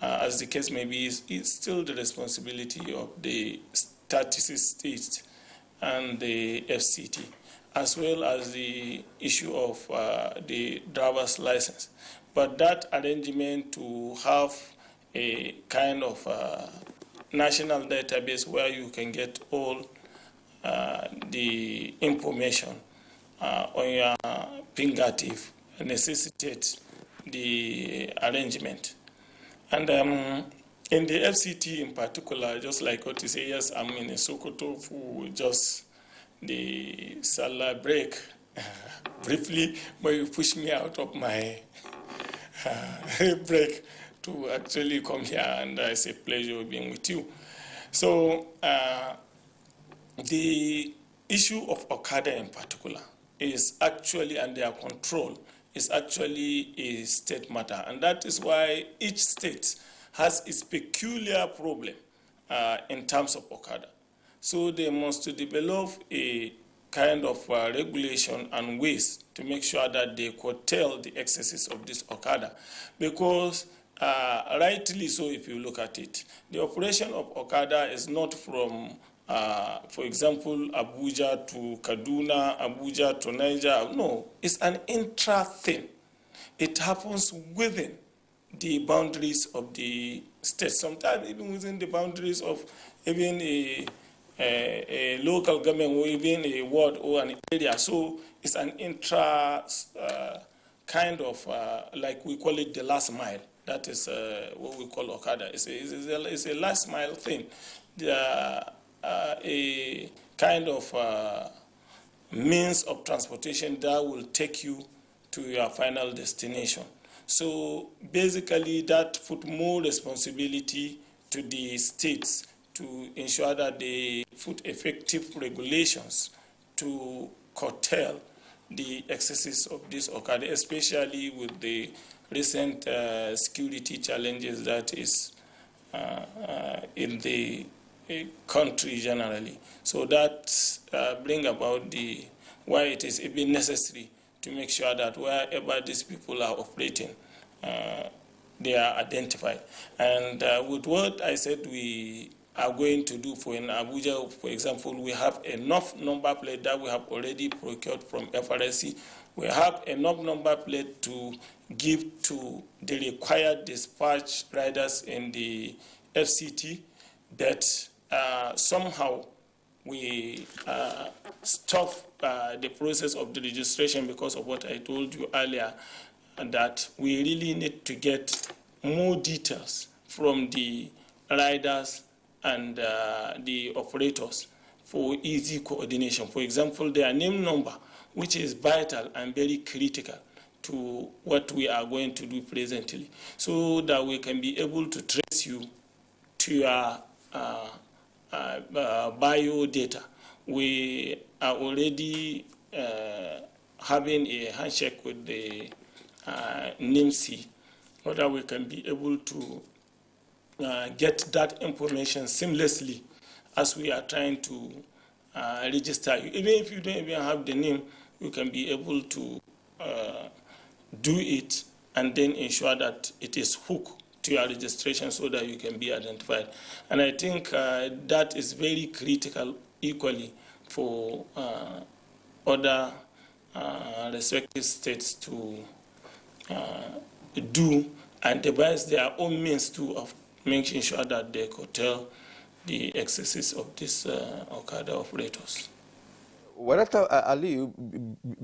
as the case may be, is still the responsibility of the 36 states and the FCT, as well as the issue of the driver's license. But that arrangement to have a kind of national database where you can get all the information on your fingertip necessitates the arrangement. And in the FCT in particular, just like what you say, yes, I'm in a Sokoto for just the Salah break briefly, but you pushed me out of my break to actually come here, and it's a pleasure being with you. So the issue of Okada in particular is actually under their control, is actually a state matter, and that is why each state has its peculiar problem in terms of Okada. So they must develop a kind of regulation and ways to make sure that they curtail the excesses of this Okada, because rightly so, if you look at it, the operation of Okada is not from for example, Abuja to Kaduna, Abuja to Niger. No, it's an intra thing. It happens within the boundaries of the state, sometimes even within the boundaries of even a local government or even a ward or an area. So it's an intra kind of, like we call it the last mile. That is what we call Okada. It's a last mile thing. A kind of means of transportation that will take you to your final destination. So basically that put more responsibility to the states to ensure that they put effective regulations to curtail the excesses of this Okada, especially with the recent security challenges that is in the country generally. So that bring about why it is even necessary to make sure that wherever these people are operating, they are identified. And with what I said we are going to do for in Abuja, for example, we have enough number plate that we have already procured from FRSC. We have enough number plate to give to the required dispatch riders in the FCT, that somehow we stop the process of the registration because of what I told you earlier, and that we really need to get more details from the riders and the operators for easy coordination. For example, their name number, which is vital and very critical to what we are going to do presently, so that we can be able to trace you to your bio data. We are already having a handshake with the NIMC, so that we can be able to get that information seamlessly as we are trying to register you. Even if you don't even have the name, you can be able to do it and then ensure that it is hooked to your registration so that you can be identified. And I think that is very critical equally for other respective states to do and devise their own means too of making sure that they curtail the excesses of these Okada operators. Well, Ali,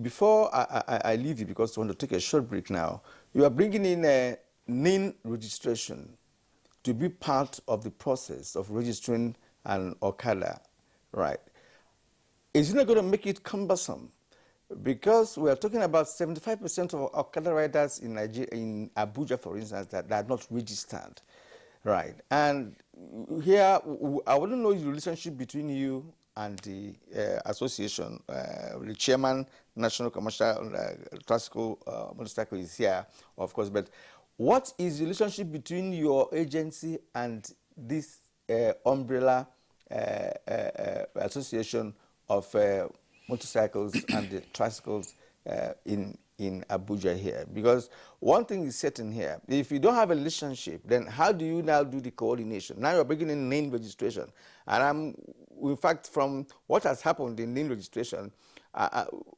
before I leave you, because I want to take a short break now, you are bringing in a NIN registration to be part of the process of registering an Okada, right? Is it not going to make it cumbersome? Because we are talking about 75% of Okada riders in Nigeria, in Abuja, for instance, that are not registered, right? And here, I want to know the relationship between you and the association. The chairman, National Commercial Classical Motorcycle is here, of course, but what is the relationship between your agency and this umbrella association of motorcycles and the tricycles in Abuja here? Because one thing is certain here, if you don't have a relationship, then how do you now do the coordination? Now you're beginning name registration. And in fact, from what has happened in name registration,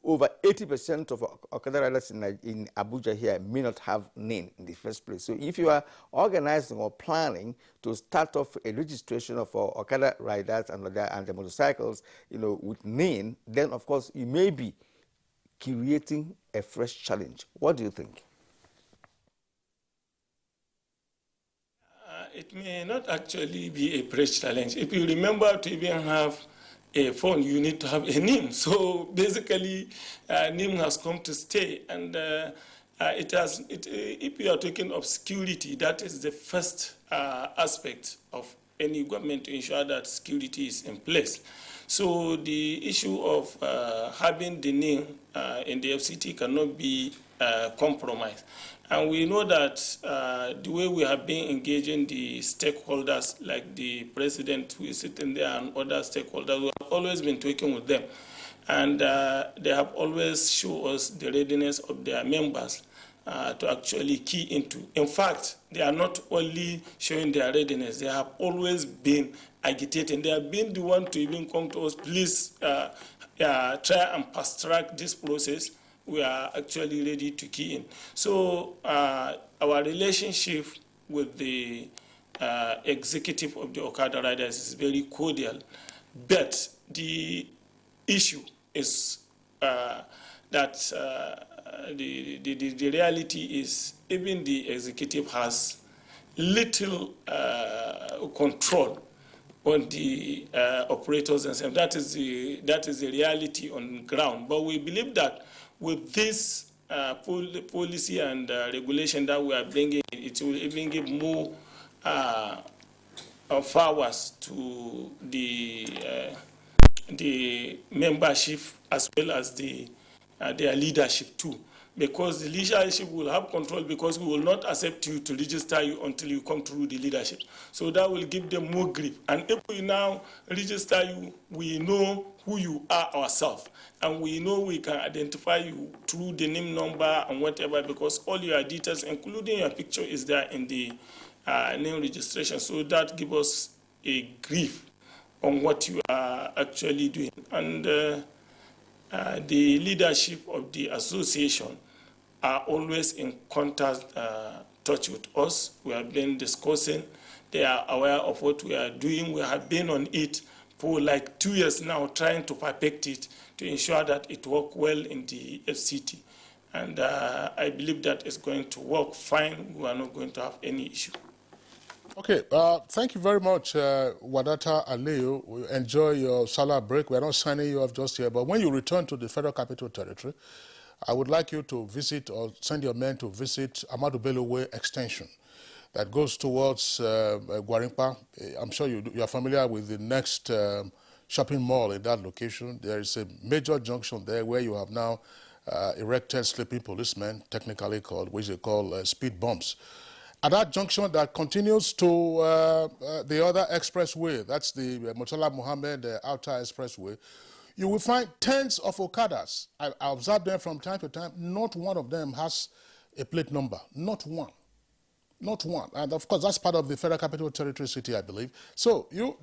over 80% of Okada riders in Abuja here may not have name in the first place. So if you are organizing or planning to start off a registration of Okada riders and the motorcycles, with name, then of course you may be creating a fresh challenge. What do you think? It may not actually be a fresh challenge. If you remember, to even have a phone, you need to have a NIM. So basically, NIM has come to stay, and if you are talking of security, that is the first aspect of any government to ensure that security is in place. So the issue of having the NIM in the FCT cannot be compromised. And we know that the way we have been engaging the stakeholders, like the president who is sitting there and other stakeholders, we have always been talking with them. And they have always shown us the readiness of their members to actually key into. In fact, they are not only showing their readiness, they have always been agitating. They have been the one to even come to us, please try and fast track this process. We are actually ready to key in. So our relationship with the executive of the Okada riders is very cordial, but the issue is that the reality is even the executive has little control on the operators themselves. That is the reality on ground. But we believe that with this policy and regulation that we are bringing, it will even give more powers to the membership as well as their leadership too, because the leadership will have control, because we will not accept you to register you until you come through the leadership. So that will give them more grip. And if we now register you, we know who you are ourselves, and we know we can identify you through the name, number, and whatever, because all your details, including your picture, is there in the name registration. So that gives us a grip on what you are actually doing. And the leadership of the association are always in contact, touch with us. We have been discussing. They are aware of what we are doing. We have been on it for like 2 years now, trying to perfect it to ensure that it works well in the FCT. And I believe that it's going to work fine. We are not going to have any issue. Okay, thank you very much, Wadata Aliyu. We enjoy your Salah break. We're not signing you off just here, but when you return to the Federal Capital Territory, I would like you to visit or send your men to visit Ahmadu Bello Way Extension that goes towards Gwarimpa. I'm sure you are familiar with the next shopping mall in that location. There is a major junction there where you have now erected sleeping policemen, technically called, which they call speed bumps. At that junction that continues to the other expressway, that's the Murtala Muhammad Outer Expressway, you will find tens of Okadas. I observe them from time to time. Not one of them has a plate number. Not one. Not one. And of course, that's part of the Federal Capital Territory city, I believe. So you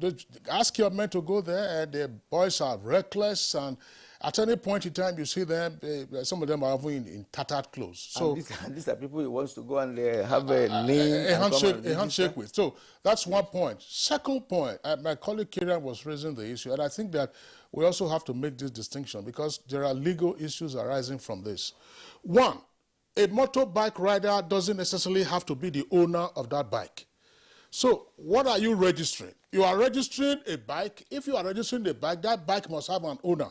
ask your men to go there, and the boys are reckless, and at any point in time you see them, some of them are even in tattered clothes. So and these are people who wants to go and have a name, a handshake with. So that's one point. Second point, my colleague Kieran was raising the issue, and I think that we also have to make this distinction because there are legal issues arising from this. One, a motorbike rider doesn't necessarily have to be the owner of that bike. So what are you registering? You are registering a bike. If you are registering a bike, that bike must have an owner.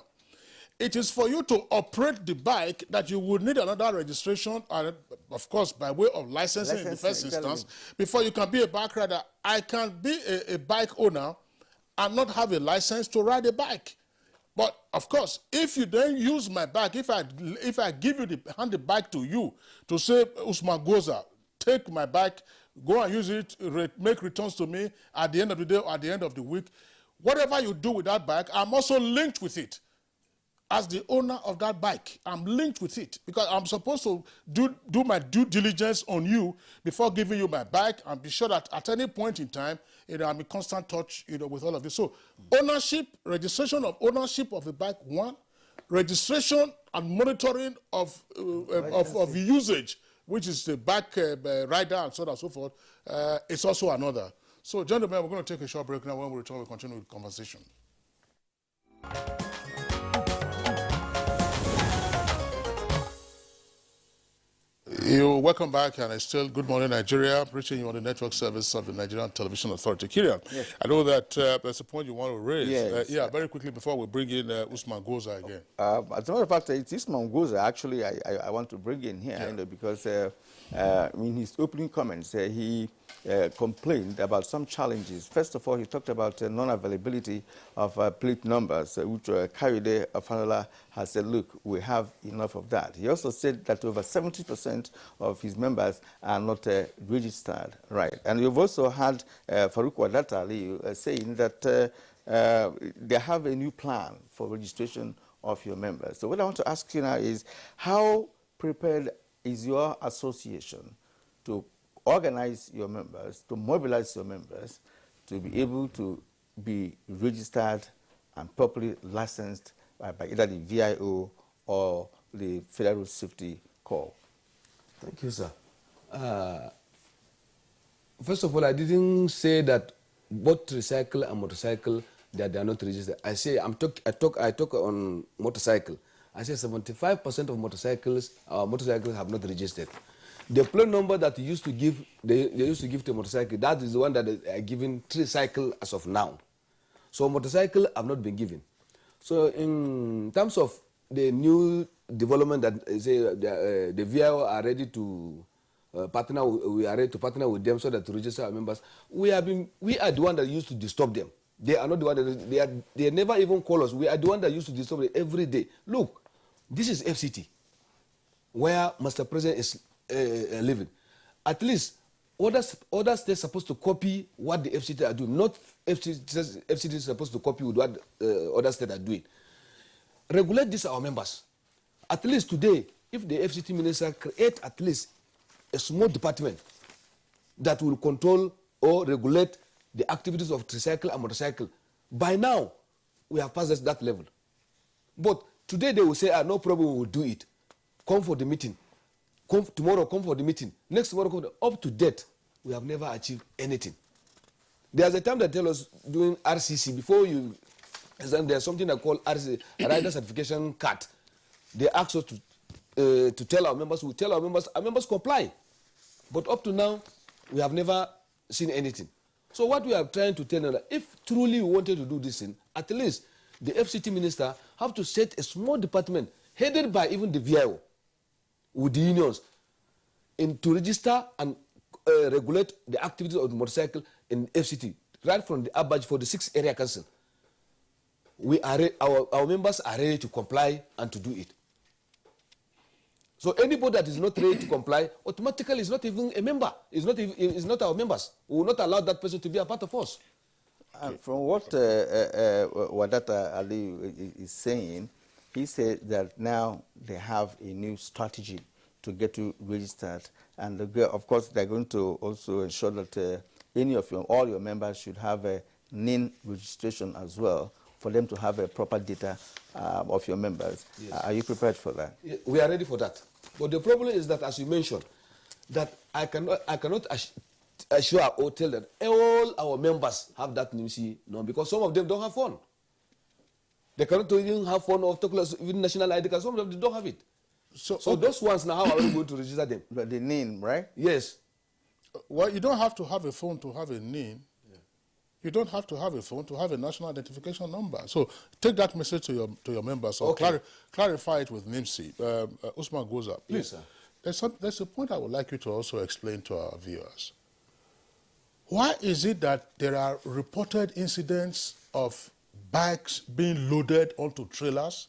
It is for you to operate the bike that you would need another registration, and of course, by way of licensing in the first instance, before you can be a bike rider. I can be a bike owner and not have a license to ride a bike. But of course, if you then use my bike, if I give you hand the bike to you to say, Usman Goza, take my bike, go and use it, make returns to me at the end of the day or at the end of the week, whatever you do with that bike, I'm also linked with it. As the owner of that bike, I'm linked with it because I'm supposed to do my due diligence on you before giving you my bike and be sure that at any point in time, I'm in constant touch, with all of you. So ownership, registration of ownership of the bike, one. Registration and monitoring of usage, which is the bike rider and so on and so forth, it's also another. So gentlemen, we're going to take a short break now. When we return, we'll continue with the conversation. Welcome back, and it's still Good Morning Nigeria, reaching you on the network service of the Nigerian Television Authority. Kirian, yes. I know that there's a point you want to raise. Yes. Very quickly before we bring in Usman Goza again. As a matter of fact, it's Usman Goza actually I want to bring in here, because in his opening comments, he complained about some challenges. First of all, he talked about non-availability of plate numbers, which Kayode Afanola has said, look, we have enough of that. He also said that over 70% of his members are not registered, right? And you've also had Farouk Wadata Ali saying that they have a new plan for registration of your members. So what I want to ask you now is, how prepared is your association to organize your members, to mobilize your members, to be able to be registered and properly licensed by either the VIO or the Federal Safety Corps? Thank you, sir. First of all, I didn't say that both tricycle and motorcycle that they are not registered. I say I talk on motorcycle. I say 75% of motorcycles have not registered. The plate number that they used to give to a motorcycle, that is the one that they are giving tricycle as of now. So motorcycle have not been given. So in terms of the new development that say the VIO are ready to partner, we are ready to partner with them so that to register our members. We are the one that used to disturb them. They are not the one that they never even call us. We are the one that used to disturb them every day. Look, this is FCT. where Mr. President is living. At least other states are supposed to copy what the FCT are doing, not FCT is supposed to copy with what other states are doing. Regulate this our members. At least today, if the FCT minister create at least a small department that will control or regulate the activities of tricycle and motorcycle, by now we have passed that level. But today they will say, no problem, we will do it. Come for the meeting. Tomorrow, come for the meeting. Next tomorrow, up to date, we have never achieved anything. There's a time they tell us doing RCC, before you, there's something I call RCC, Rider Certification Card. They ask us to tell our members, we tell our members comply. But up to now, we have never seen anything. So what we are trying to tell them, if truly we wanted to do this thing, at least the FCT minister have to set a small department headed by even the VIO with the unions to register and regulate the activities of the motorcycle in FCT, right from the Abuja for the 6th area council. Our members are ready to comply and to do it. So anybody that is not ready to comply automatically is not even a member. Is not our members. We will not allow that person to be a part of us. From what Wadata Ali is saying, he said that now they have a new strategy to get you registered, and of course they're going to also ensure that all your members should have a NIN registration as well, for them to have a proper data of your members. Yes. Are you prepared for that? Yeah, we are ready for that. But the problem is that, as you mentioned, that I cannot assure or tell that all our members have that NIMC number, because some of them don't have phone. They cannot even have phone or even national ID card. Some of them don't have it. So those ones now, how are we going to register them? But the NIN, right? Yes. Well, you don't have to have a phone to have a NIN. Yeah. You don't have to have a phone to have a national identification number. So take that message to your members, or clarify it with NIMC. Usman Goza, please. Yes, sir. There's a point I would like you to also explain to our viewers. Why is it that there are reported incidents of bikes being loaded onto trailers,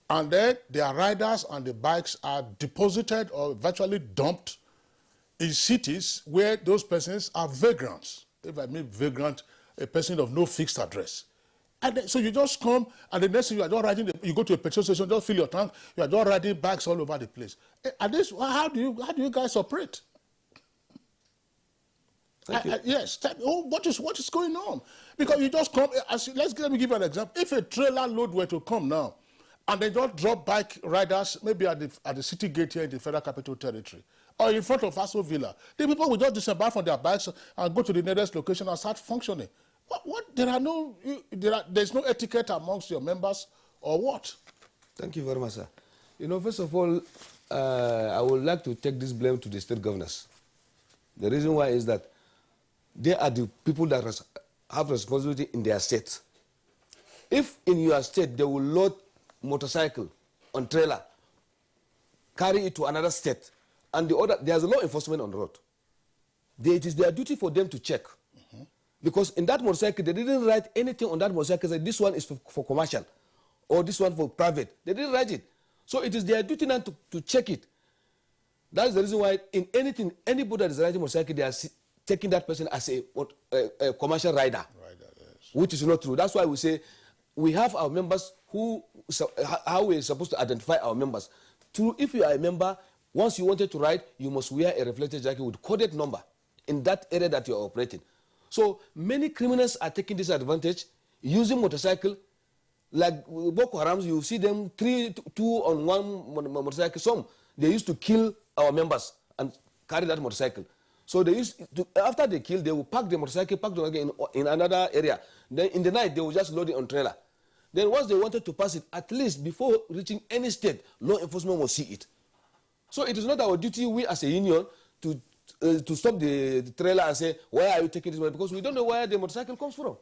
and then their riders and the bikes are deposited or virtually dumped in cities where those persons are vagrants? If I mean vagrant, a person of no fixed address. And then, so you just come, and the next thing you are just riding, you go to a petrol station, just fill your tank, you are just riding bikes all over the place. And this, how do you guys operate? Yes. What is going on? Because you just come. Let me give you an example. If a trailer load were to come now, and they just drop bike riders, maybe at the city gate here in the Federal Capital Territory, or in front of Aso Villa, the people will just disembark from their bikes and go to the nearest location and start functioning. There's no etiquette amongst your members, or what? Thank you very much, sir. First of all, I would like to take this blame to the state governors. The reason why is that they are the people that have responsibility in their state. If in your state they will load motorcycle on trailer, carry it to another state, and there's a law enforcement on the road, it is their duty for them to check. Because in that motorcycle, they didn't write anything on that motorcycle, say this one is for commercial, or this one for private. They didn't write it. So it is their duty now to check it. That is the reason why in anything, anybody that is riding motorcycle, they are taking that person as a commercial rider, yes. Which is not true. That's why we say we have our members how we are supposed to identify our members. If you are a member, once you wanted to ride, you must wear a reflector jacket with coded number in that area that you are operating. So many criminals are taking this advantage, using motorcycle. Like Boko Haram, you see them two on one motorcycle. Some, they used to kill our members and carry that motorcycle. So they used to, after they kill, they will park the motorcycle, park them again in another area. Then in the night, they will just load it on trailer. Then once they wanted to pass it, at least before reaching any state, law enforcement will see it. So it is not our duty, we as a union, to stop the trailer and say, why are you taking this money? Because we don't know where the motorcycle comes from.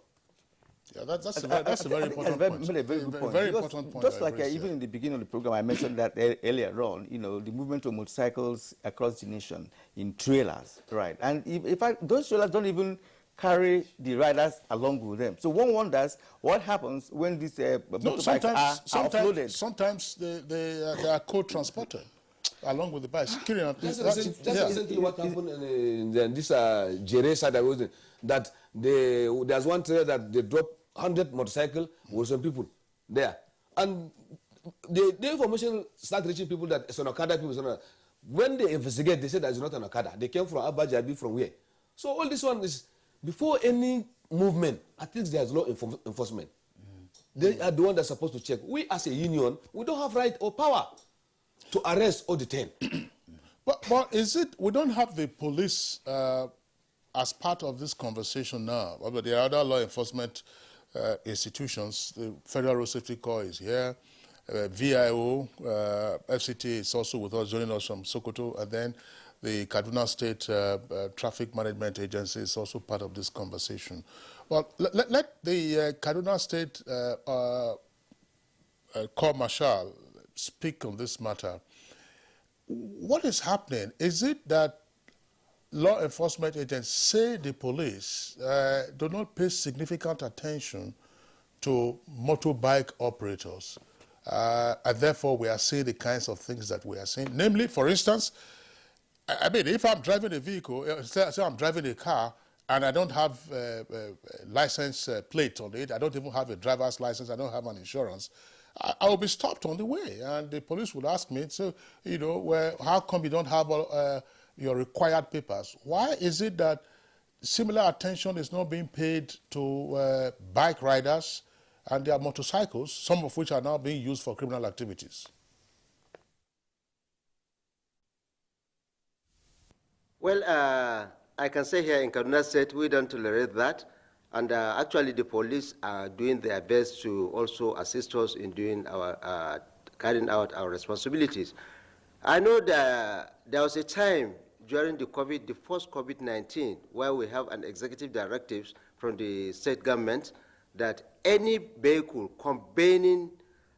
Yeah, that's a very important point. A very good point. Very important point. Just like even in the beginning of the program, I mentioned that earlier on, the movement of motorcycles across the nation in trailers, right? And in fact, those trailers don't even carry the riders along with them. So one wonders what happens when these motorbikes are offloaded. Sometimes they are co-transported. along with the bikes. Just recently what happened in this Jere side I was in, that there's one trailer that they dropped 100 motorcycles with some people there. And the information started reaching people that it's an Okada people. When they investigate, they said that it's not an Okada. They came from Abuja, from where? So all this one is, before any movement, at least there's law enforcement. They are the one that's supposed to check. We as a union, we don't have right or power to arrest or detain. But is it, we don't have the police as part of this conversation now, but there are other law enforcement institutions. The Federal Road Safety Corps is here, VIO, FCT is also with us, joining us from Sokoto, and then the Kaduna State Traffic Management Agency is also part of this conversation. Well, let the Kaduna State Corps Marshal speak on this matter. What is happening? Is it that law enforcement agents say the police do not pay significant attention to motorbike operators, and therefore we are seeing the kinds of things that we are seeing? Namely, for instance, I mean, if I'm driving a vehicle, say I'm driving a car, and I don't have a license plate on it, I don't even have a driver's license, I don't have an insurance, I will be stopped on the way, and the police would ask me, so, you know, well, how come you don't have your required papers? Why is it that similar attention is not being paid to bike riders and their motorcycles, some of which are now being used for criminal activities? Well, I can say here in Kaduna State, we don't tolerate that. And actually, the police are doing their best to also assist us in doing our, carrying out our responsibilities. I know that there was a time during the first COVID-19, where we have an executive directive from the state government that any vehicle combining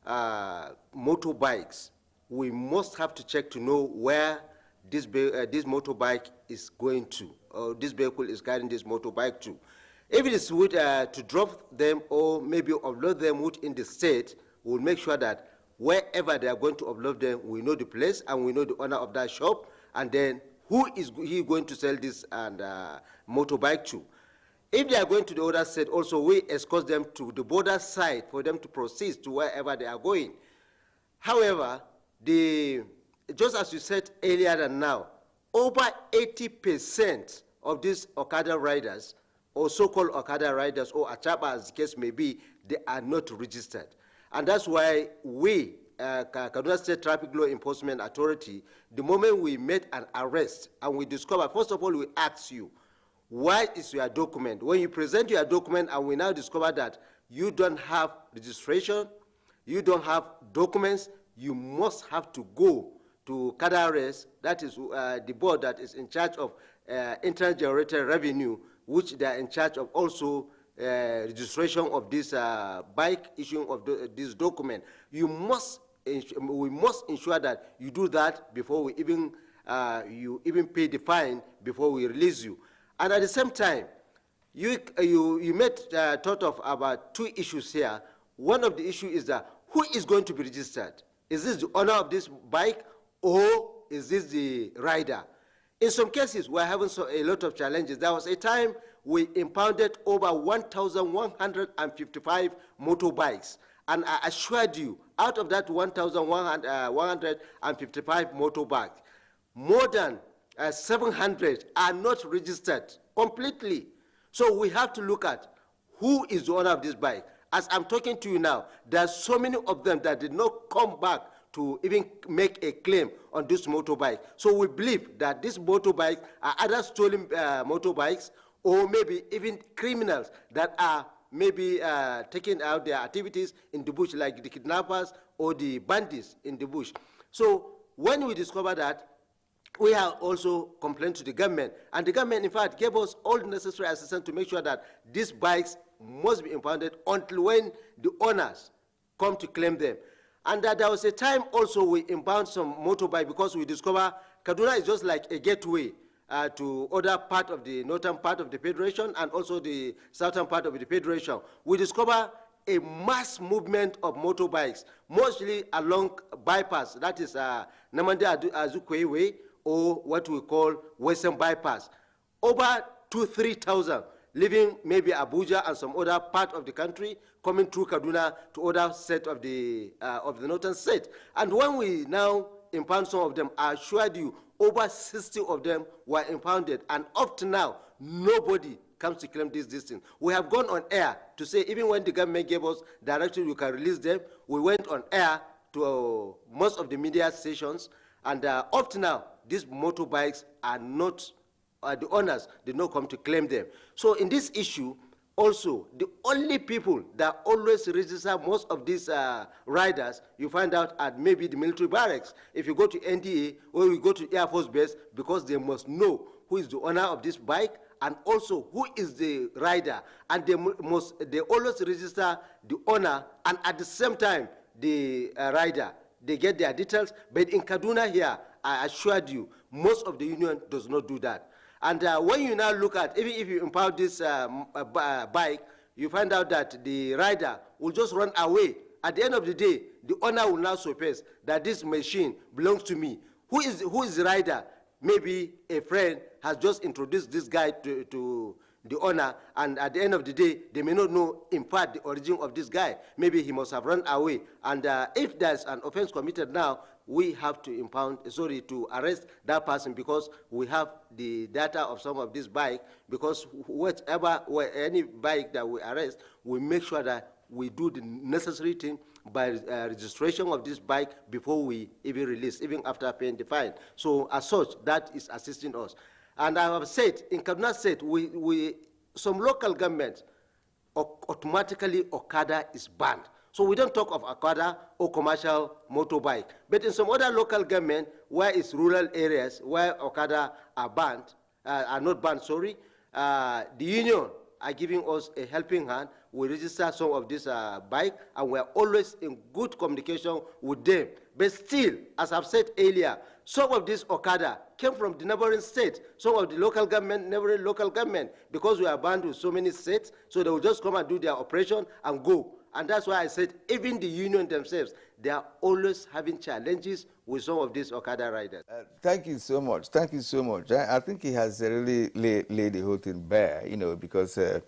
motorbikes, we must have to check to know where this motorbike is going to, or this vehicle is carrying this motorbike to. If it is with, to drop them or maybe upload them within the state, we'll make sure that wherever they are going to upload them, we know the place and we know the owner of that shop, and then who is he going to sell this and motorbike to. If they are going to the other state, also we escort them to the border side for them to proceed to wherever they are going. However, just as you said earlier than now, over 80% of these Okada riders, or so-called Okada riders, or Achaba as the case may be, they are not registered. And that's why we, Kaduna State Traffic Law Enforcement Authority, the moment we made an arrest and we discover, first of all, we ask you, what is your document? When you present your document and we now discover that you don't have registration, you don't have documents, you must have to go to KADARES, that is the board that is in charge of internal generated revenue, which they are in charge of also registration of this bike, issuing of this document. We must ensure that you do that before we even you even pay the fine before we release you. And at the same time, you made thought of about two issues here. One of the issues is that who is going to be registered? Is this the owner of this bike or is this the rider? In some cases, we're having a lot of challenges. There was a time we impounded over 1,155 motorbikes. And I assured you, out of that 1,155 motorbikes, more than 700 are not registered completely. So we have to look at who is the owner of this bike. As I'm talking to you now, there are so many of them that did not come back to even make a claim on this motorbike. So we believe that these motorbikes are either stolen motorbikes or maybe even criminals that are maybe taking out their activities in the bush, like the kidnappers or the bandits in the bush. So when we discover that, we have also complained to the government, and the government, in fact, gave us all the necessary assistance to make sure that these bikes must be impounded until when the owners come to claim them. And that there was a time also we impound some motorbike because we discover Kaduna is just like a gateway to other part of the northern part of the federation and also the southern part of the federation. We discover a mass movement of motorbikes, mostly along bypass, that is Namande Azukwe Way, or what we call Western Bypass. Over 2,000-3,000 leaving maybe Abuja and some other part of the country, coming through Kaduna to other set of the northern state. And when we now impound some of them, I assured you, over 60 of them were impounded, and up to now, nobody comes to claim this distance. We have gone on air to say, even when the government gave us direction, you can release them, we went on air to most of the media stations, and up to now, these motorbikes are not, the owners did not come to claim them. So in this issue, also, the only people that always register most of these riders, you find out at maybe the military barracks. If you go to NDA or you go to Air Force Base, because they must know who is the owner of this bike and also who is the rider. And they always register the owner and at the same time the rider. They get their details. But in Kaduna here, I assured you, most of the union does not do that. And when you now look at, even if you impound this bike, you find out that the rider will just run away. At the end of the day, the owner will now surface that this machine belongs to me. Who is the rider? Maybe a friend has just introduced this guy to the owner, and at the end of the day, they may not know, in fact, the origin of this guy. Maybe he must have run away. And if there's an offense committed now, we have to to arrest that person, because we have the data of some of this bike, because any bike that we arrest, we make sure that we do the necessary thing by registration of this bike before we even release, even after paying the fine. So as such, that is assisting us. And I have said, in Kaduna State, some local governments, automatically Okada is banned. So we don't talk of Okada or commercial motorbike. But in some other local government, where it's rural areas, where Okada are not banned, sorry, the union are giving us a helping hand. We register some of this bike, and we're always in good communication with them. But still, as I've said earlier, some of this Okada came from the neighboring state, some of the neighboring local government, because we are bound with so many states, so they will just come and do their operation and go. And that's why I said, even the union themselves, they are always having challenges with some of these Okada riders. Thank you so much. Thank you so much. I think he has really laid the whole thing bare, because the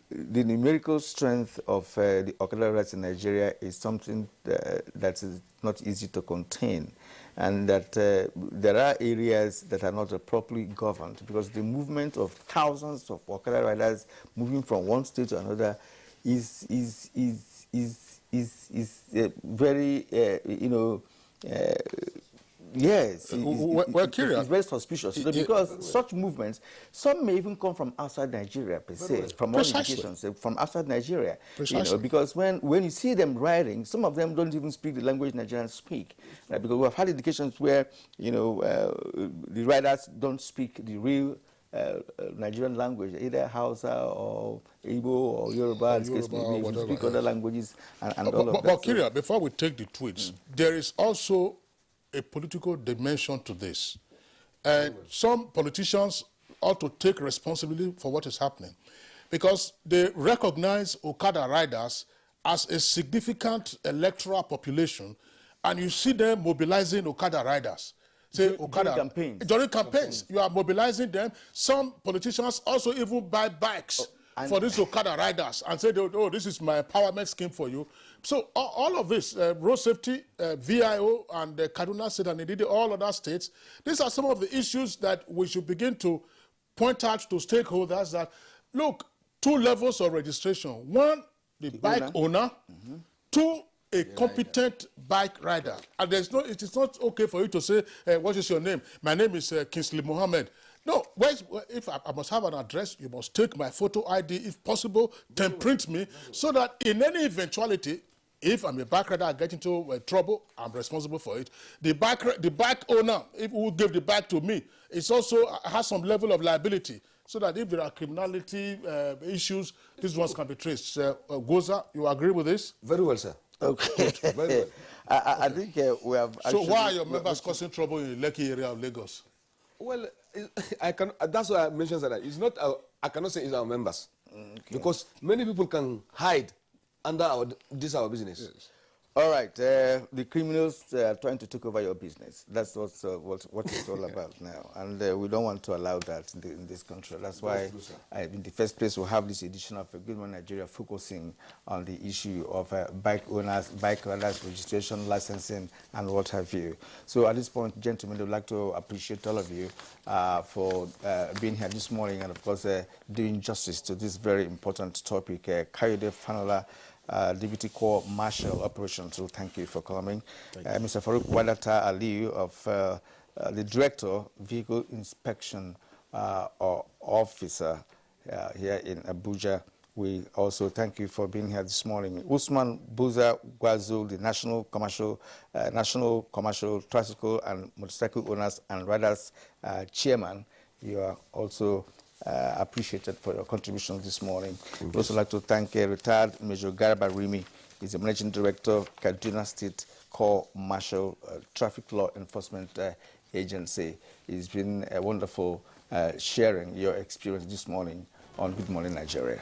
numerical strength of the Okada riders in Nigeria is something that is not easy to contain, and that there are areas that are not properly governed, because the movement of thousands of Okada riders moving from one state to another is very, yes, we're curious. It's very suspicious, because such movements, some may even come from outside Nigeria per se, from all indications, from outside Nigeria. Because when you see them riding, some of them don't even speak the language Nigerians speak, right? Because we've had indications where the riders don't speak the real Nigerian language, either Hausa or Igbo or Yoruba, speak other languages and all of that. But Kyria, before we take the tweets, there is also a political dimension to this. And some politicians ought to take responsibility for what is happening, because they recognize Okada riders as a significant electoral population, and you see them mobilizing Okada riders. During campaigns, you are mobilizing them. Some politicians also even buy bikes for these Okada riders and say, oh, this is my empowerment scheme for you. So all of this, road safety, VIO, and Kaduna State, and indeed all other states, these are some of the issues that we should begin to point out to stakeholders that, look, 2 levels of registration. 1, the bike owner. 2, a competent bike rider. And it is not okay for you to say, what is your name? My name is Kingsley Mohammed. No, if I must have an address, you must take my photo ID, if possible, then print me, so that in any eventuality, if I'm a bike rider, I get into trouble, I'm responsible for it. The bike owner, if who gave the bike to me, it also has some level of liability, so that if there are criminality issues, these ones can be traced. Goza, you agree with this? Very well, sir. Okay. Very well. I think we have. So why are your members causing trouble in the Lekki area of Lagos? Well, that's why I mentioned that. It's not. I cannot say it's our members, because many people can hide under this our business. Yes. All right, the criminals are trying to take over your business. That's what it's all about now, and we don't want to allow that in this country. That's why, in the first place, we have this edition of Good Morning Nigeria focusing on the issue of bike owners, bike riders, registration, licensing, and what have you. So at this point, gentlemen, we'd like to appreciate all of you for being here this morning, and of course, doing justice to this very important topic. Kayode Fanola, Deputy Corps Marshal Operations, so thank you for coming. Mr. Farouk Wadata Aliyu, of the Director, Vehicle Inspection Officer here in Abuja. We also thank you for being here this morning. Usman Buza Gwazul, the National Commercial Tricycle and Motorcycle Owners and Riders Chairman. You are also appreciated for your contribution this morning. We'd also like to thank retired Major Garba Rimi. He's the Managing Director, Kaduna State Corps Marshal Traffic Law Enforcement Agency. It's been a wonderful sharing your experience this morning on Good Morning Nigeria.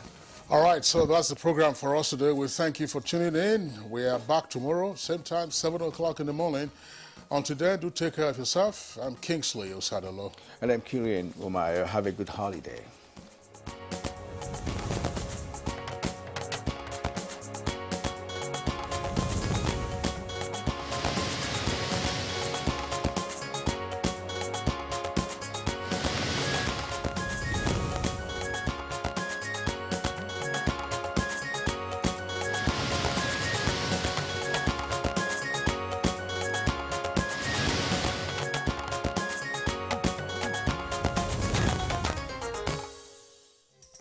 All right, so that's the program for us today. We thank you for tuning in. We are back tomorrow, same time, 7 o'clock in the morning. Until then, do take care of yourself. I'm Kingsley Osadolo. And I'm Kirian Umayo. Have a good holiday.